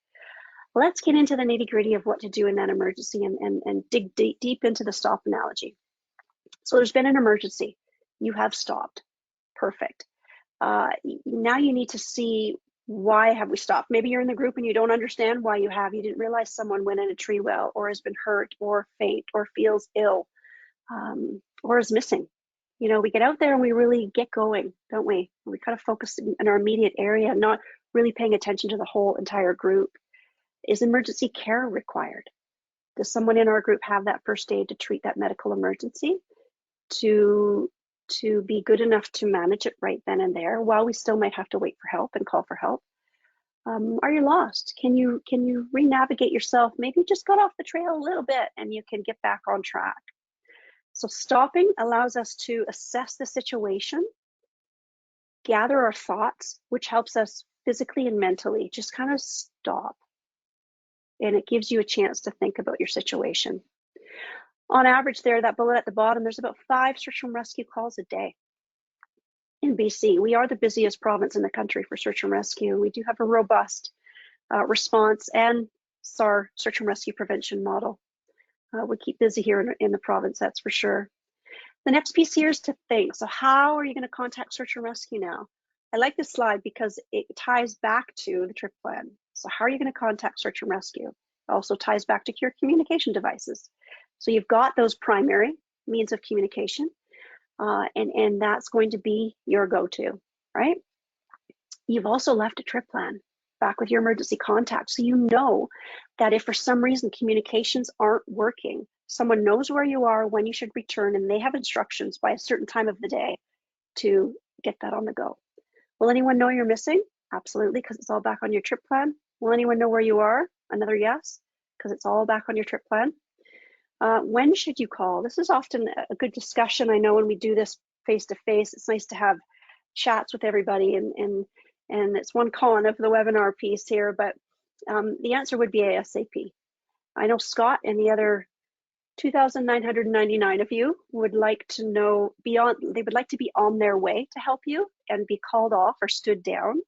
Let's get into the nitty-gritty of what to do in that emergency and dig deep into the stop analogy. So there's been an emergency. You have stopped. Perfect. Now you need to see, why have we stopped? Maybe you're in the group and you don't understand why you have. You didn't realize someone went in a tree well, or has been hurt, or faint, or feels ill, or is missing. You know, we get out there and we really get going, don't we? We kind of focus in our immediate area, not really paying attention to the whole entire group. Is emergency care required? Does someone in our group have that first aid to treat that medical emergency, to be good enough to manage it right then and there, while we still might have to wait for help and call for help? Are you lost? Can you re-navigate yourself? Maybe you just got off the trail a little bit and you can get back on track. So stopping allows us to assess the situation, gather our thoughts, which helps us physically and mentally just kind of stop. And it gives you a chance to think about your situation. On average there, that bullet at the bottom, there's about 5 search and rescue calls a day. In BC, we are the busiest province in the country for search and rescue. We do have a robust response and SAR, search and rescue prevention model. We keep busy here in the province, that's for sure. The next piece here is to think. So how are you going to contact search and rescue now? I like this slide because it ties back to the trip plan. So how are you going to contact search and rescue? It also ties back to your communication devices. So you've got those primary means of communication, and that's going to be your go-to, right? You've also left a trip plan back with your emergency contact. So you know that if for some reason communications aren't working, someone knows where you are, when you should return, and they have instructions by a certain time of the day to get that on the go. Will anyone know you're missing? Absolutely, because it's all back on your trip plan. Will anyone know where you are? Another yes, because it's all back on your trip plan. When should you call? This is often a good discussion. I know when we do this face-to-face, it's nice to have chats with everybody, and it's one con of the webinar piece here, but the answer would be ASAP. I know Scott and the other 2,999 of you would like to know they would like to be on their way to help you and be called off or stood down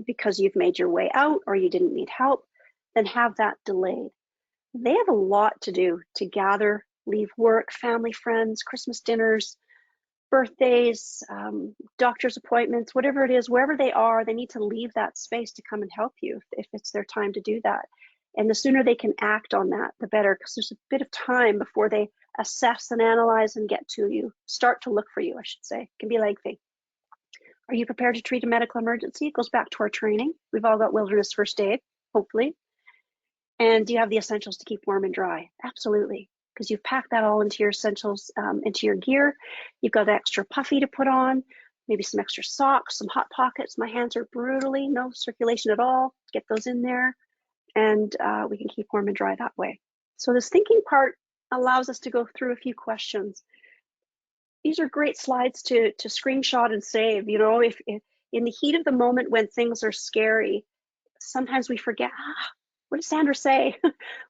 because you've made your way out or you didn't need help, then have that delayed. They have a lot to do to gather, leave work, family, friends, Christmas dinners, birthdays, doctor's appointments, whatever it is, wherever they are, they need to leave that space to come and help you if it's their time to do that. And the sooner they can act on that, the better, because there's a bit of time before they assess and analyze and get to you, start to look for you, I should say. It can be lengthy. Are you prepared to treat a medical emergency? It goes back to our training. We've all got wilderness first aid, hopefully. And do you have the essentials to keep warm and dry? Absolutely, because you've packed that all into your essentials, into your gear. You've got extra puffy to put on, maybe some extra socks, some hot pockets. My hands are brutally, no circulation at all. Get those in there, and we can keep warm and dry that way. So this thinking part allows us to go through a few questions. These are great slides to screenshot and save. You know, In the heat of the moment when things are scary, sometimes we forget, what does Sandra say?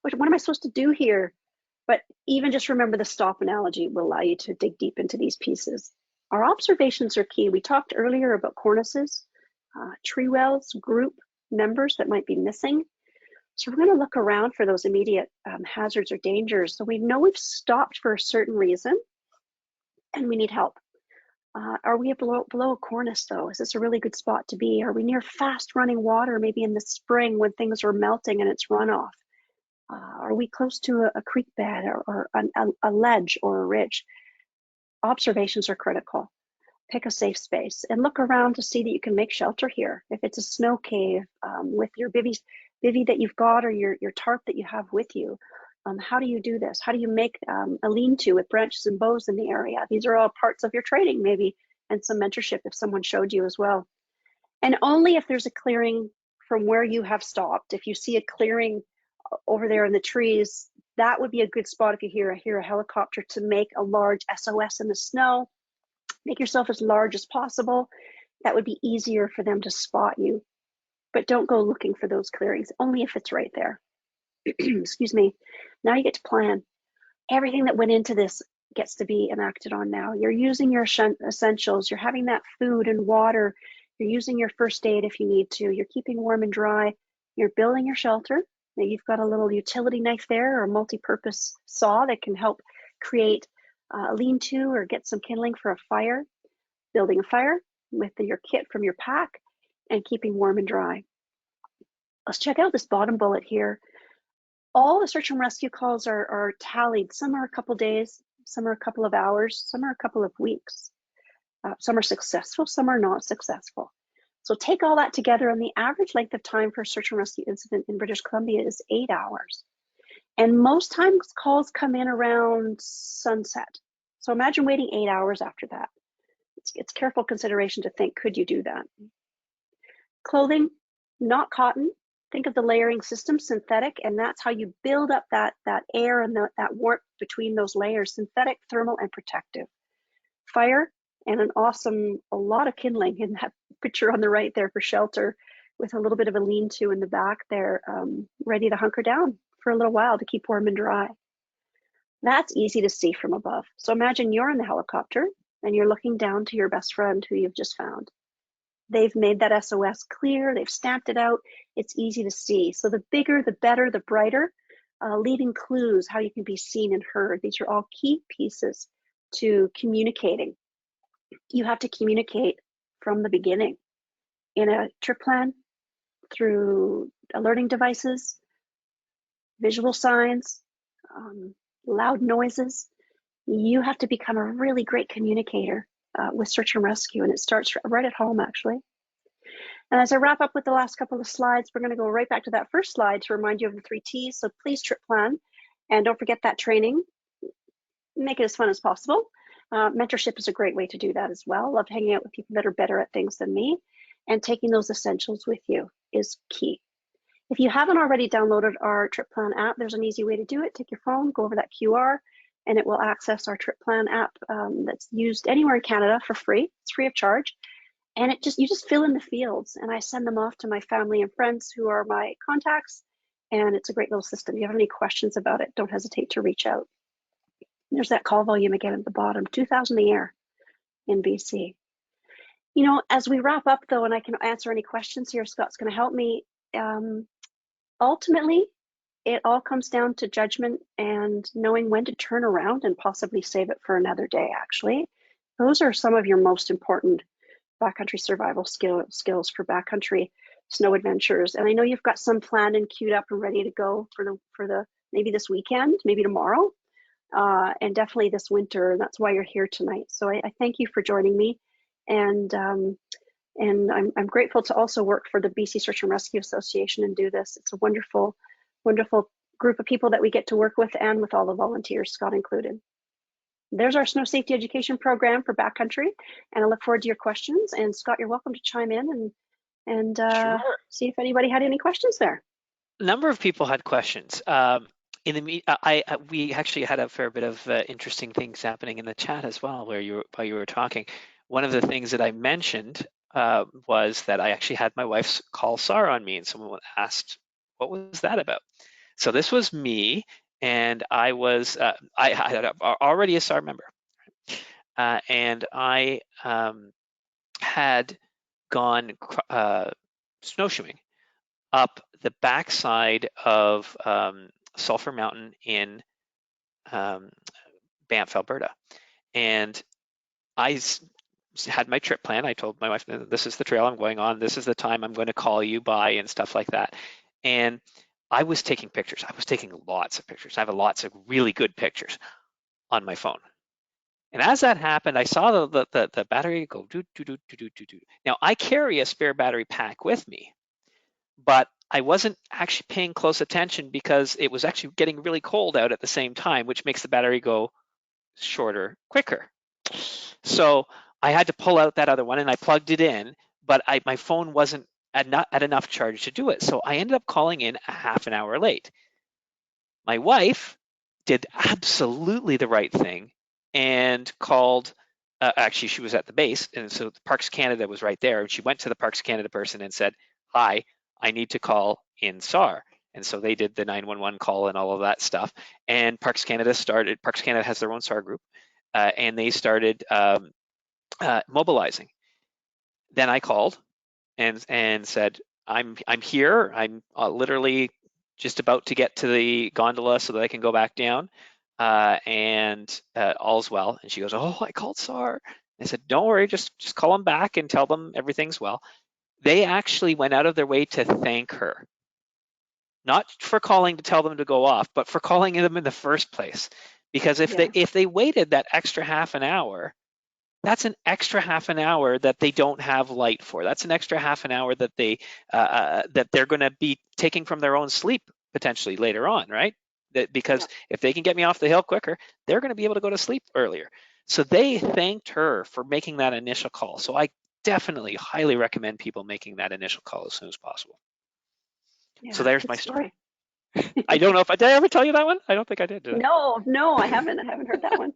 What am I supposed to do here? But even just remember the stop analogy will allow you to dig deep into these pieces. Our observations are key. We talked earlier about cornices, tree wells, group members that might be missing. So we're going to look around for those immediate hazards or dangers. So we know we've stopped for a certain reason and we need help. Are we below a cornice though? Is this a really good spot to be? Are we near fast running water, maybe in the spring when things are melting and it's runoff? Are we close to a creek bed or a ledge or a ridge? Observations are critical. Pick a safe space and look around to see that you can make shelter here. If it's a snow cave with your bivvy that you've got or your tarp that you have with you, how do you do this? How do you make a lean-to with branches and boughs in the area? These are all parts of your training maybe, and some mentorship if someone showed you as well. And only if there's a clearing from where you have stopped. If you see a clearing over there in the trees, that would be a good spot if you hear a helicopter to make a large SOS in the snow. Make yourself as large as possible. That would be easier for them to spot you. But don't go looking for those clearings, only if it's right there. Excuse me. Now you get to plan. Everything that went into this gets to be enacted on now. You're using your essentials. You're having that food and water. You're using your first aid if you need to. You're keeping warm and dry. You're building your shelter. Now you've got a little utility knife there or a multi-purpose saw that can help create a lean-to or get some kindling for a fire. Building a fire with your kit from your pack and keeping warm and dry. Let's check out this bottom bullet here. All the search and rescue calls are tallied. Some are a couple days, some are a couple of hours, some are a couple of weeks. Some are successful, some are not successful. So take all that together, and the average length of time for a search and rescue incident in British Columbia is 8 hours. And most times calls come in around sunset. So imagine waiting 8 hours after that. It's careful consideration to think, could you do that? Clothing, not cotton. Think of the layering system, synthetic, and that's how you build up that air and that warmth between those layers, synthetic, thermal, and protective. Fire, and a lot of kindling in that picture on the right there for shelter, with a little bit of a lean-to in the back there, ready to hunker down for a little while to keep warm and dry. That's easy to see from above. So imagine you're in the helicopter and you're looking down to your best friend who you've just found. They've made that SOS clear, they've stamped it out, it's easy to see. So the bigger, the better, the brighter, leaving clues how you can be seen and heard. These are all key pieces to communicating. You have to communicate from the beginning in a trip plan, through alerting devices, visual signs, loud noises. You have to become a really great communicator with search and rescue, and it starts right at home, actually. And as I wrap up with the last couple of slides, we're going to go right back to that first slide to remind you of the 3 T's. So please trip plan, and don't forget that training. Make it as fun as possible. Mentorship is a great way to do that as well. Love hanging out with people that are better at things than me, and taking those essentials with you is key. If you haven't already downloaded our trip plan app, there's an easy way to do it. Take your phone, go over that QR, and it will access our trip plan app that's used anywhere in Canada for free. It's free of charge. And you just fill in the fields, and I send them off to my family and friends who are my contacts. And it's a great little system. If you have any questions about it, don't hesitate to reach out. There's that call volume again at the bottom, 2,000 a year in BC. You know, as we wrap up though, and I can answer any questions here, Scott's going to help me. Ultimately, it all comes down to judgment and knowing when to turn around and possibly save it for another day, actually. Those are some of your most important backcountry survival skills for backcountry snow adventures. And I know you've got some planned and queued up and ready to go for the maybe this weekend, maybe tomorrow, and definitely this winter. And that's why you're here tonight. So I thank you for joining me. And I'm grateful to also work for the BC Search and Rescue Association and do this. It's a wonderful, wonderful group of people that we get to work with, and with all the volunteers, Scott included. There's our snow safety education program for backcountry, and I look forward to your questions. And Scott, you're welcome to chime in and Sure. see if anybody had any questions there. A number of people had questions. We actually had a fair bit of interesting things happening in the chat as well while you were talking. One of the things that I mentioned was that I actually had my wife's call SAR on me, and someone asked, "What was that about?" So this was me, and I had already a SAR member, and I had gone snowshoeing up the backside of Sulphur Mountain in um, Banff, Alberta, and I had my trip plan. I told my wife, this is the trail I'm going on. This is the time I'm going to call you by and stuff like that. And I was taking pictures. I was taking lots of pictures. I have lots of really good pictures on my phone. And as that happened, I saw the battery go do, do, do, do, do, do, do. Now, I carry a spare battery pack with me, but I wasn't actually paying close attention because it was actually getting really cold out at the same time, which makes the battery go shorter quicker. So I had to pull out that other one and I plugged it in, but my phone wasn't at enough charge to do it. So I ended up calling in a half an hour late. My wife did absolutely the right thing and called. Actually, she was at the base, and so Parks Canada was right there. And she went to the Parks Canada person and said, "Hi, I need to call in SAR." And so they did the 911 call and all of that stuff. And Parks Canada started. Parks Canada has their own SAR group, and they started mobilizing. Then I called and said, I'm here. I'm literally just about to get to the gondola so that I can go back down, and all's well." And she goes, "Oh, I called SAR." I said, "Don't worry, just call them back and tell them everything's well." They actually went out of their way to thank her, not for calling to tell them to go off, but for calling them in the first place. Because Yeah. if they waited that extra half an hour, that's an extra half an hour that they don't have light for. That's an extra half an hour that they're going to be taking from their own sleep potentially later on, right? Yeah. Because if they can get me off the hill quicker, they're going to be able to go to sleep earlier. So they thanked her for making that initial call. So I definitely highly recommend people making that initial call as soon as possible. So Yeah. there's Good my story. story. I don't know if did I ever tell you that one? I don't think I did I? No, no, I haven't. I haven't heard that one.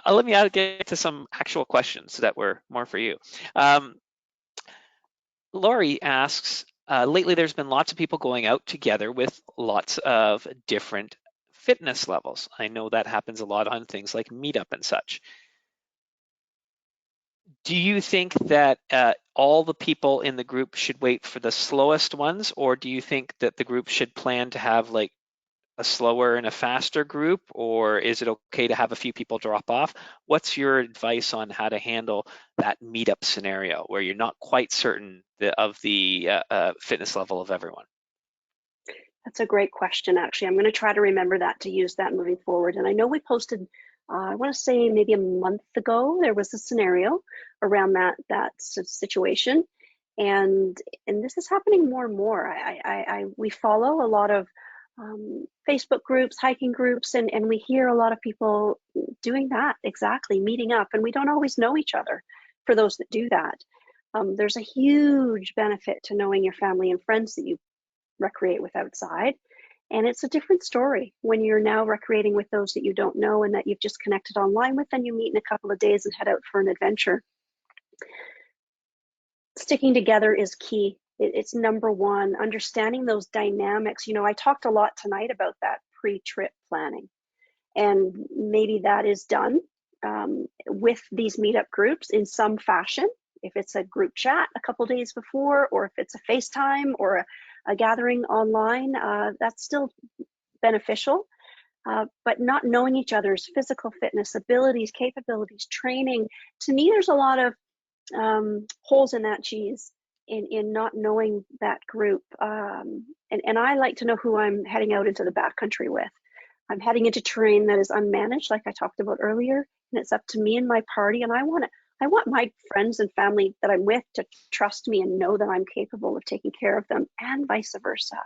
Let me get to some actual questions that were more for you. Um, Laurie asks, lately there's been lots of people going out together with lots of different fitness levels. I know that happens a lot on things like Meetup and such. Do you think that all the people in the group should wait for the slowest ones, or do you think that the group should plan to have like a slower and a faster group, or is it okay to have a few people drop off? What's your advice on how to handle that meetup scenario where you're not quite certain of the fitness level of everyone? That's a great question, actually. I'm going to try to remember that to use that moving forward. And I know we posted, I want to say maybe a month ago, there was a scenario around that situation, and this is happening more and more. We follow a lot of Facebook groups, hiking groups, and we hear a lot of people doing that exactly, meeting up, and we don't always know each other. For those that do that, there's a huge benefit to knowing your family and friends that you recreate with outside. And it's a different story when you're now recreating with those that you don't know and that you've just connected online with, and you meet in a couple of days and head out for an adventure. Sticking together is key. It's number one. Understanding those dynamics. You know, I talked a lot tonight about that pre-trip planning, and maybe that is done with these meetup groups in some fashion. If it's a group chat a couple days before, or if it's a FaceTime or a gathering online, that's still beneficial. But not knowing each other's physical fitness, abilities, capabilities, training, to me, there's a lot of holes in that cheese in not knowing that group. And I like to know who I'm heading out into the backcountry with. I'm heading into terrain that is unmanaged, like I talked about earlier, and it's up to me and my party. And I want my friends and family that I'm with to trust me and know that I'm capable of taking care of them, and vice versa.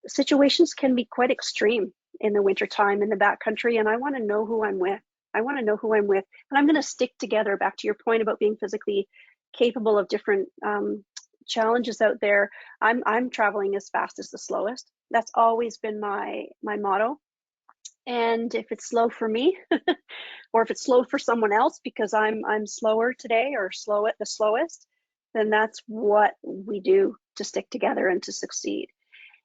Situations can be quite extreme in the wintertime in the backcountry, and I want to know who I'm with. I want to know who I'm with, and I'm going to stick together. Back to your point about being physically capable of different challenges out there. I'm traveling as fast as the slowest. That's always been my motto, And if it's slow for me, or if it's slow for someone else because I'm slower today or slow at the slowest, then that's what we do to stick together and to succeed.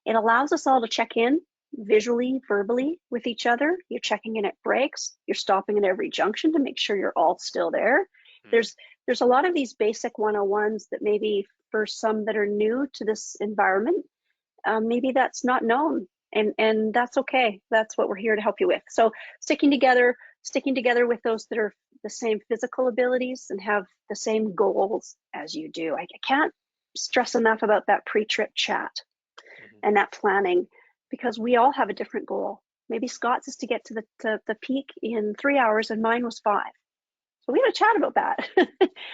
It allows us all to check in visually, verbally with each other. You're checking in at breaks. You're stopping at every junction to make sure you're all still there. Mm. There's a lot of these basic 101s that maybe for some that are new to this environment, maybe that's not known, and that's okay. That's what we're here to help you with. So sticking together with those that are the same physical abilities and have the same goals as you do. I can't stress enough about that pre-trip chat Mhm. and that planning, because we all have a different goal. Maybe Scott's is to get to the peak in 3 hours and mine was 5. So we had a chat about that.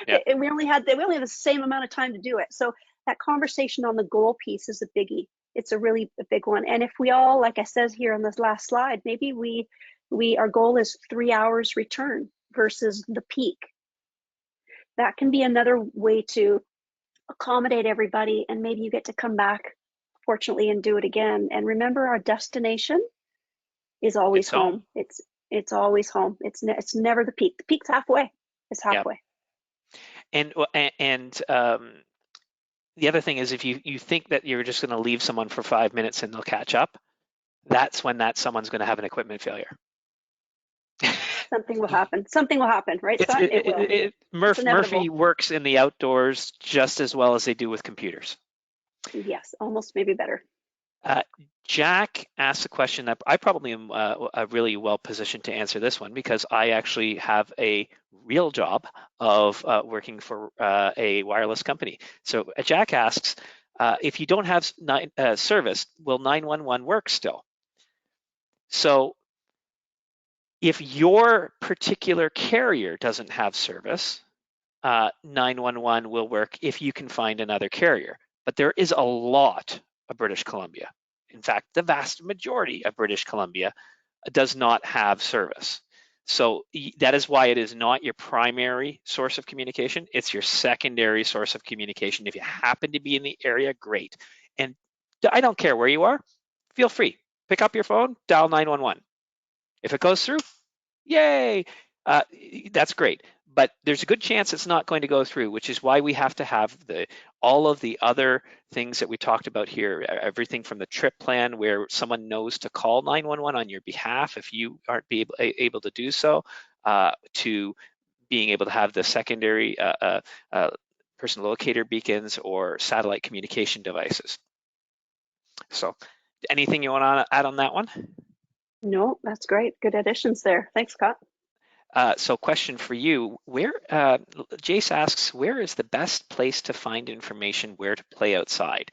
Yeah. And we only had the same amount of time to do it. So that conversation on the goal piece is a biggie. It's a really a big one. And if we all, like I says here on this last slide, maybe our goal is 3 hours return versus the peak. That can be another way to accommodate everybody, and maybe you get to come back, fortunately, and do it again. And remember, our destination is always It's home. home. It's always home. It's never the peak. The peak's halfway. It's Yeah. halfway. And the other thing is, if you think that you're just going to leave someone for 5 minutes and they'll catch up, that's when someone's going to have an equipment failure. Something will happen. Something will happen, right, It's Scott? It will. It's Murphy inevitable. works in the outdoors just as well as they do with computers. Yes, almost maybe better. Uh, Jack asked a question that I probably am really well positioned to answer this one, because I actually have a real job of working for a wireless company. So Jack asks, if you don't have service, will 911 work still? So if your particular carrier doesn't have service, 911 will work if you can find another carrier. But there is a lot of British Columbia. In fact, the vast majority of British Columbia does not have service. So that is why it is not your primary source of communication. It's your secondary source of communication. If you happen to be in the area, great. And I don't care where you are, feel free. Pick up your phone, dial 911. If it goes through, yay, uh, that's great. But there's a good chance it's not going to go through, which is why we have to have all of the other things that we talked about here, everything from the trip plan where someone knows to call 911 on your behalf if you aren't able to do so, to being able to have the secondary person locator beacons or satellite communication devices. So anything you want to add on that one? No, that's great. Good additions there. Thanks, Scott. So question for you, Jace asks, where is the best place to find information where to play outside?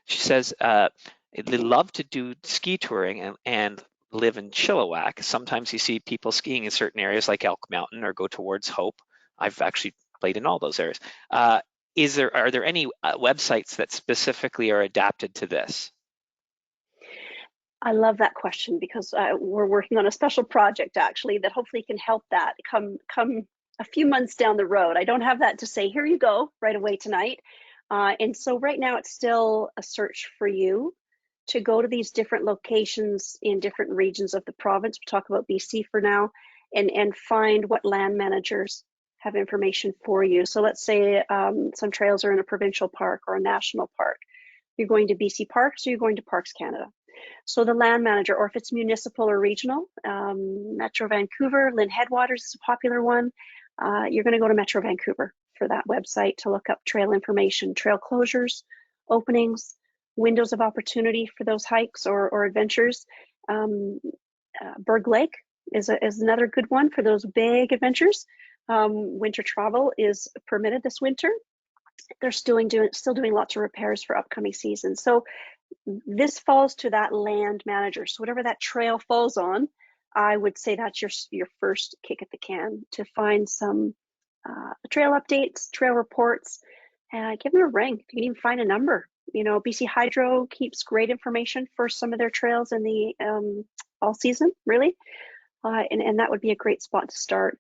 She says, they love to do ski touring and live in Chilliwack. Sometimes you see people skiing in certain areas like Elk Mountain or go towards Hope. I've actually played in all those areas. Are there any websites that specifically are adapted to this? I love that question because we're working on a special project actually that hopefully can help that come a few months down the road. I don't have that to say, here you go, right away tonight. And so right now it's still a search for you to go to these different locations in different regions of the province. We'll talk about BC for now, and find what land managers have information for you. So let's say some trails are in a provincial park or a national park. You're going to BC Parks or you're going to Parks Canada. So the land manager, or if it's municipal or regional, Metro Vancouver, Lynn Headwaters is a popular one. You're going to go to Metro Vancouver for that website to look up trail information, trail closures, openings, windows of opportunity for those hikes or adventures. Berg Lake is another good one for those big adventures. Winter travel is permitted this winter. They're still doing lots of repairs for upcoming seasons. So this falls to that land manager. So whatever that trail falls on, I would say that's your first kick at the can to find some trail updates, trail reports. Give them a ring. You can even find a number. You know, BC Hydro keeps great information for some of their trails in the all season, really, and that would be a great spot to start.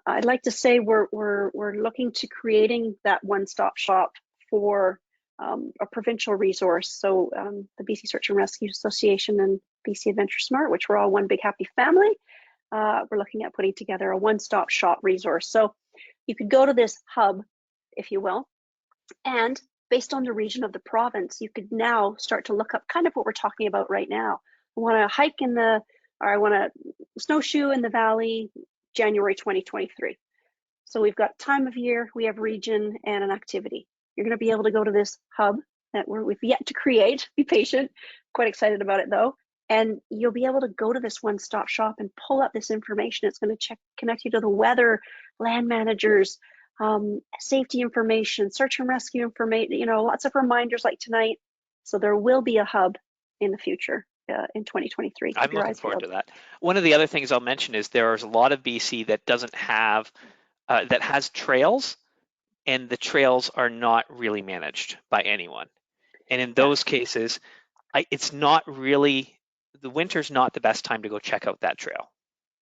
I'd like to say we're looking to creating that one-stop shop for a provincial resource. So the BC Search and Rescue Association and BC AdventureSmart, which we're all one big happy family. We're looking at putting together a one-stop shop resource. So you could go to this hub, if you will, and based on the region of the province, you could now start to look up kind of what we're talking about right now. I want to hike or I want to snowshoe in the valley, January 2023. So we've got time of year, we have region, and an activity. You're going to be able to go to this hub that we've yet to create. Be patient. Quite excited about it though. And you'll be able to go to this one-stop shop and pull up this information. It's going to connect you to the weather, land managers, safety information, search and rescue information, lots of reminders like tonight. So there will be a hub in the future in 2023. I'm looking forward to that. One of the other things I'll mention is there's a lot of BC that doesn't have, that has trails, and the trails are not really managed by anyone. And in those cases, it's not really, the winter's not the best time to go check out that trail,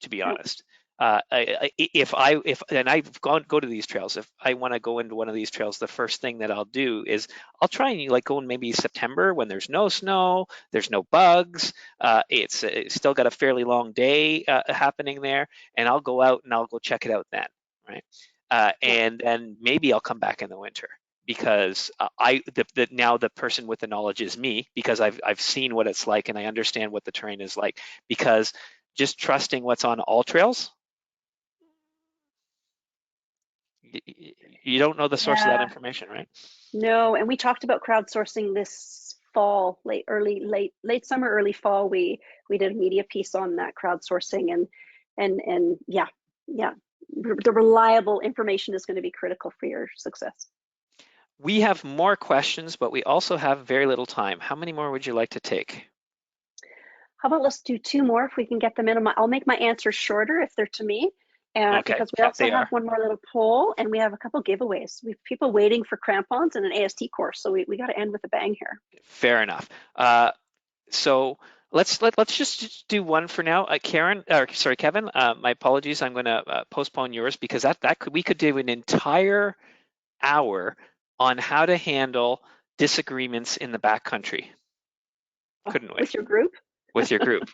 to be honest. If I go to these trails, if I want to go into one of these trails, the first thing that I'll do is I'll try and like go in maybe September when there's no snow, there's no bugs, it's still got a fairly long day happening there, and I'll go out and I'll go check it out then, right? And then maybe I'll come back in the winter, because now the person with the knowledge is me, because I've seen what it's like and I understand what the terrain is like. Because just trusting what's on all trails, you don't know the source of that information, right? No, and we talked about crowdsourcing this fall, late summer, early fall. We did a media piece on that crowdsourcing, and yeah, the reliable information is going to be critical for your success. We have more questions, but we also have very little time. How many more would you like to take? How about let's do 2 more if we can get them in. I'll make my answers shorter if they're to me. Okay. Because we also have one more little poll, and we have a couple giveaways. We have people waiting for crampons and an AST course, so we got to end with a bang here. Fair enough. So let's just do one for now. Kevin, my apologies. I'm going to postpone yours, because we could do an entire hour on how to handle disagreements in the backcountry, couldn't we? With your group? With your group.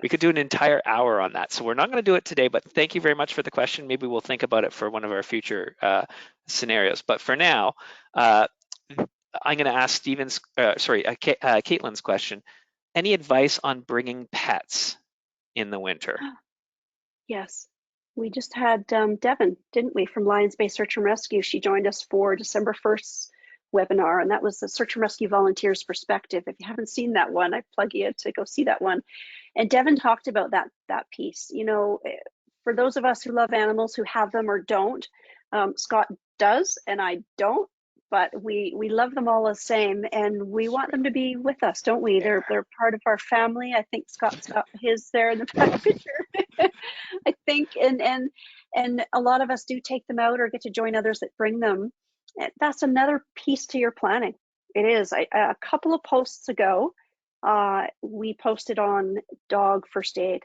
We could do an entire hour on that. So we're not going to do it today, but thank you very much for the question. Maybe we'll think about it for one of our future scenarios. But for now, I'm going to ask Caitlin's question. Any advice on bringing pets in the winter? Yes. We just had Devin, didn't we, from Lions Bay Search and Rescue. She joined us for December 1st webinar, and that was the Search and Rescue Volunteers Perspective. If you haven't seen that one, I plug you to go see that one. And Devin talked about that piece. For those of us who love animals, who have them or don't, Scott does and I don't, but we love them all the same, and we want them to be with us, don't we? They're part of our family. I think Scott's got his there in the back picture. I think, and a lot of us do take them out or get to join others that bring them. That's another piece to your planning. It is. A couple of posts ago, we posted on dog first aid,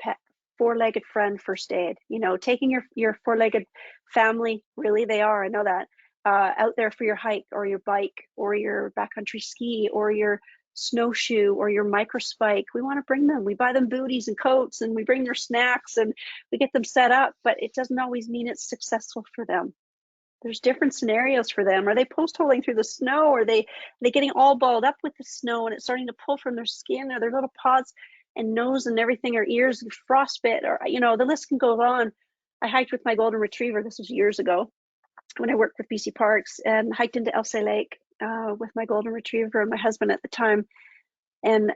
pet, 4-legged friend first aid. Taking your 4-legged family, really they are, I know that, out there for your hike or your bike or your backcountry ski or your snowshoe or your microspike. We want to bring them. We buy them booties and coats, and we bring their snacks, and we get them set up, but it doesn't always mean it's successful for them. There's different scenarios for them. Are they post-holing through the snow? Are they getting all balled up with the snow and it's starting to pull from their skin, or their little paws and nose and everything, or ears and frostbite, or the list can go on. I hiked with my golden retriever. This was years ago when I worked with BC Parks, and hiked into Elsa Lake with my golden retriever and my husband at the time. And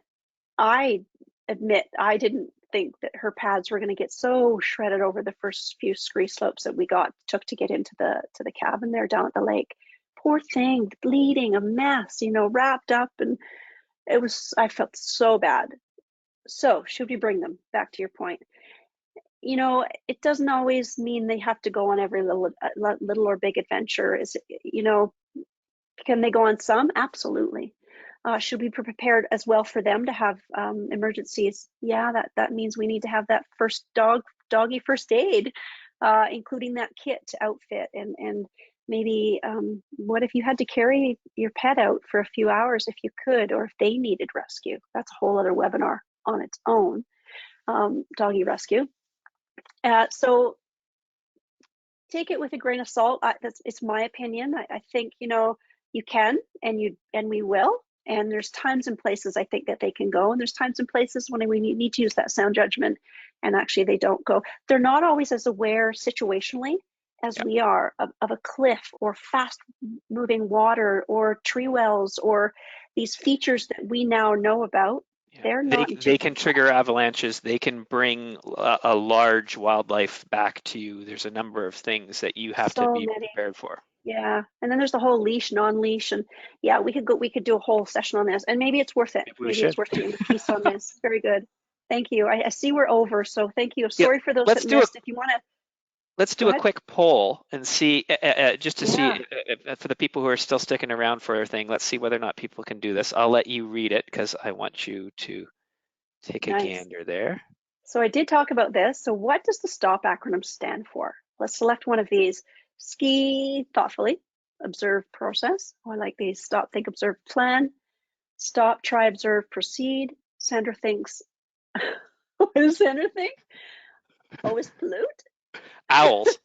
I admit I didn't think that her pads were going to get so shredded over the first few scree slopes that we took to get into the cabin there down at the lake. Poor thing, bleeding, a mess, wrapped up, and I felt so bad. So should we bring them? Back to your point. It doesn't always mean they have to go on every little or big adventure. Can they go on some? Absolutely. Should we be prepared as well for them to have emergencies? Yeah, that means we need to have that first doggy first aid, including that kit to outfit, and maybe what if you had to carry your pet out for a few hours if you could, or if they needed rescue? That's a whole other webinar on its own, doggy rescue. So take it with a grain of salt. It's my opinion. I think, you know, you can, and we will. And there's times and places I think that they can go, and there's times and places when we need to use that sound judgment, and actually they don't go. They're not always as aware situationally as Yeah. we are of a cliff or fast moving water or tree wells or these features that we now know about. Yeah. They're not in They tune can with that. trigger avalanches. They can bring a large wildlife back to you. There's a number of things that you have to So be many. prepared for. Yeah, and then there's the whole leash, non-leash, and yeah, we could do a whole session on this, and maybe it's worth it. Maybe we Maybe it's should. worth doing a piece on this. Very good. Thank you. I see we're over, so thank you. Yeah, Sorry for those that let's do a missed. If you want to, let's go do a ahead. quick poll and see, just to see Yeah, for the people who are still sticking around for our thing. Let's see whether or not people can do this. I'll let you read it because I want you to take a nice. gander there. So I did talk about this. So what does the STOP acronym stand for? Let's select one of these. Ski thoughtfully, observe, process. Oh, I like these. Stop, think, observe, plan. Stop, try, observe, proceed. Sandra thinks. What does Sandra think? Always pollute. Owls.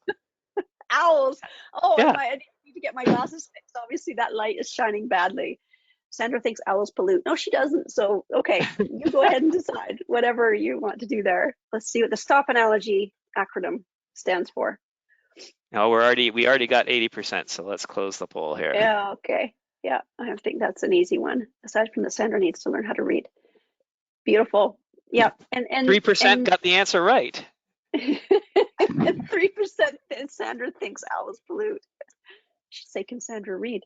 Owls. Oh, Yeah. I need to get my glasses fixed. Obviously, that light is shining badly. Sandra thinks owls pollute. No, she doesn't. So, okay, you go ahead and decide whatever you want to do there. Let's see what the STOP analogy acronym stands for. No, we already got 80%, so let's close the poll here. Yeah, okay. Yeah, I think that's an easy one. Aside from that, Sandra needs to learn how to read. Beautiful. Yeah, and 3% got the answer right. 3% Sandra thinks owls pollute. Should say, can Sandra read?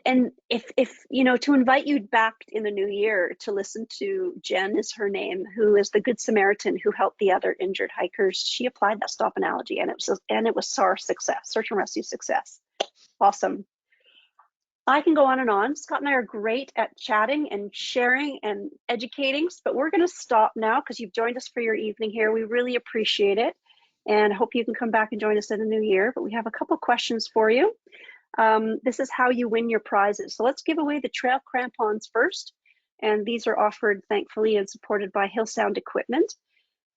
And if you know, to invite you back in the new year to listen to Jen is her name, who is the Good Samaritan who helped the other injured hikers. She applied that STOP analogy, and it was SAR success, search and rescue success. Awesome. I can go on and on. Scott and I are great at chatting and sharing and educating, but we're going to stop now because you've joined us for your evening here. We really appreciate it, and hope you can come back and join us in the new year. But we have a couple questions for you. This is how you win your prizes. So let's give away the trail crampons first. And these are offered, thankfully, and supported by Hill Sound Equipment.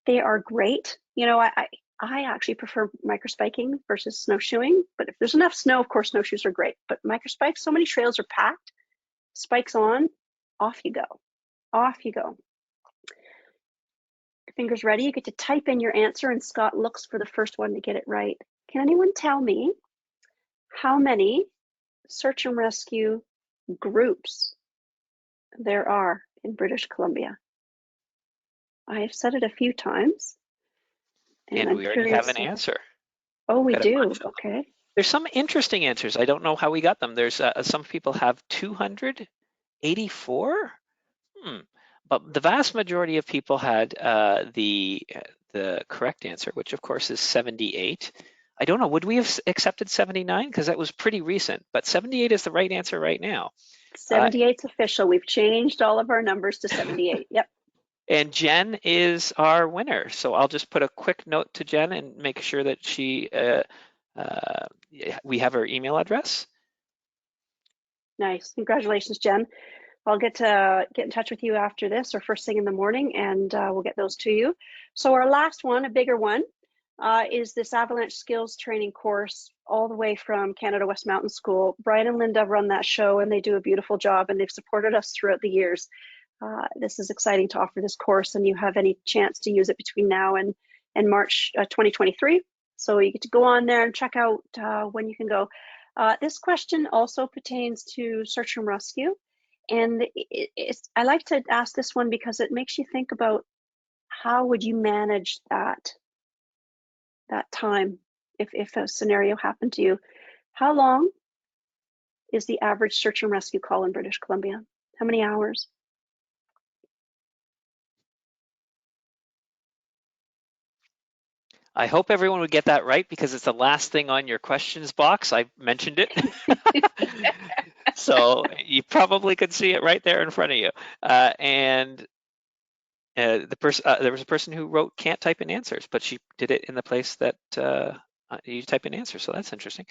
They are great. You know, I actually prefer microspiking versus snowshoeing, but if there's enough snow, of course, snowshoes are great. But microspikes, so many trails are packed, spikes on, off you go. Off you go. Fingers ready. You get to type in your answer, and Scott looks for the first one to get it right. Can anyone tell me how many search and rescue groups there are in British Columbia? I have said it a few times, and And I'm we already have curious. an answer. Oh, we Got a do. bunch of them. Okay. There's some interesting answers. I don't know how we got them. There's some people have 284. But the vast majority of people had the correct answer, which of course is 78. I don't know, would we have accepted 79? Because that was pretty recent, but 78 is the right answer right now. 78's official. We've changed all of our numbers to 78. Yep. And Jen is our winner. So I'll just put a quick note to Jen and make sure that we have her email address. Nice. Congratulations, Jen. I'll get in touch with you after this or first thing in the morning, and we'll get those to you. So our last one, a bigger one, is this avalanche skills training course all the way from Canada West Mountain School. Brian and Linda run that show, and they do a beautiful job, and they've supported us throughout the years. This is exciting to offer this course, and you have any chance to use it between now and March 2023. So you get to go on there and check out when you can go. This question also pertains to search and rescue. And I like to ask this one because it makes you think about how would you manage that time if a scenario happened to you. How long is the average search and rescue call in British Columbia? How many hours? I hope everyone would get that right because it's the last thing on your questions box. I mentioned it. So you probably could see it right there in front of you. There was a person who wrote can't type in answers, but she did it in the place that you type in answers. So that's interesting.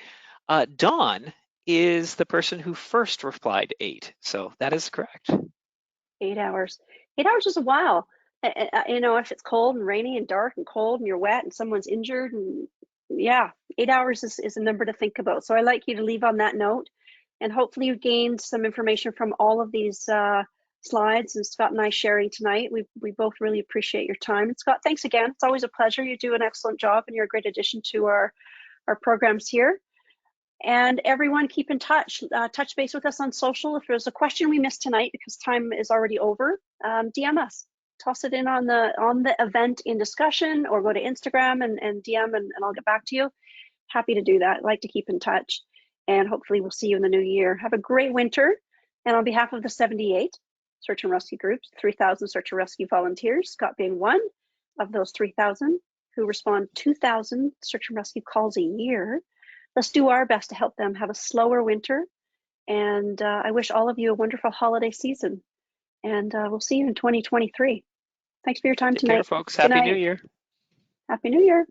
Dawn is the person who first replied 8. So that is correct. 8 hours. 8 hours is a while. You know, if it's cold and rainy and dark and cold and you're wet and someone's injured, and yeah, 8 hours is a number to think about. So I like you to leave on that note, and hopefully you gained some information from all of these slides and Scott and I sharing tonight. We both really appreciate your time. And Scott, thanks again. It's always a pleasure. You do an excellent job, and you're a great addition to our programs here. And everyone, keep in touch. Touch base with us on social. If there's a question we missed tonight because time is already over, DM us. Toss it in on the event in discussion, or go to Instagram and DM, and I'll get back to you. Happy to do that. I like to keep in touch, and hopefully we'll see you in the new year. Have a great winter. And on behalf of the 78 search and rescue groups, 3,000 search and rescue volunteers, Scott being one of those 3,000 who respond 2,000 search and rescue calls a year, let's do our best to help them have a slower winter. And I wish all of you a wonderful holiday season. And we'll see you in 2023. Thanks for your time Take care, tonight. folks. Good Happy New night. Year. Happy New Year.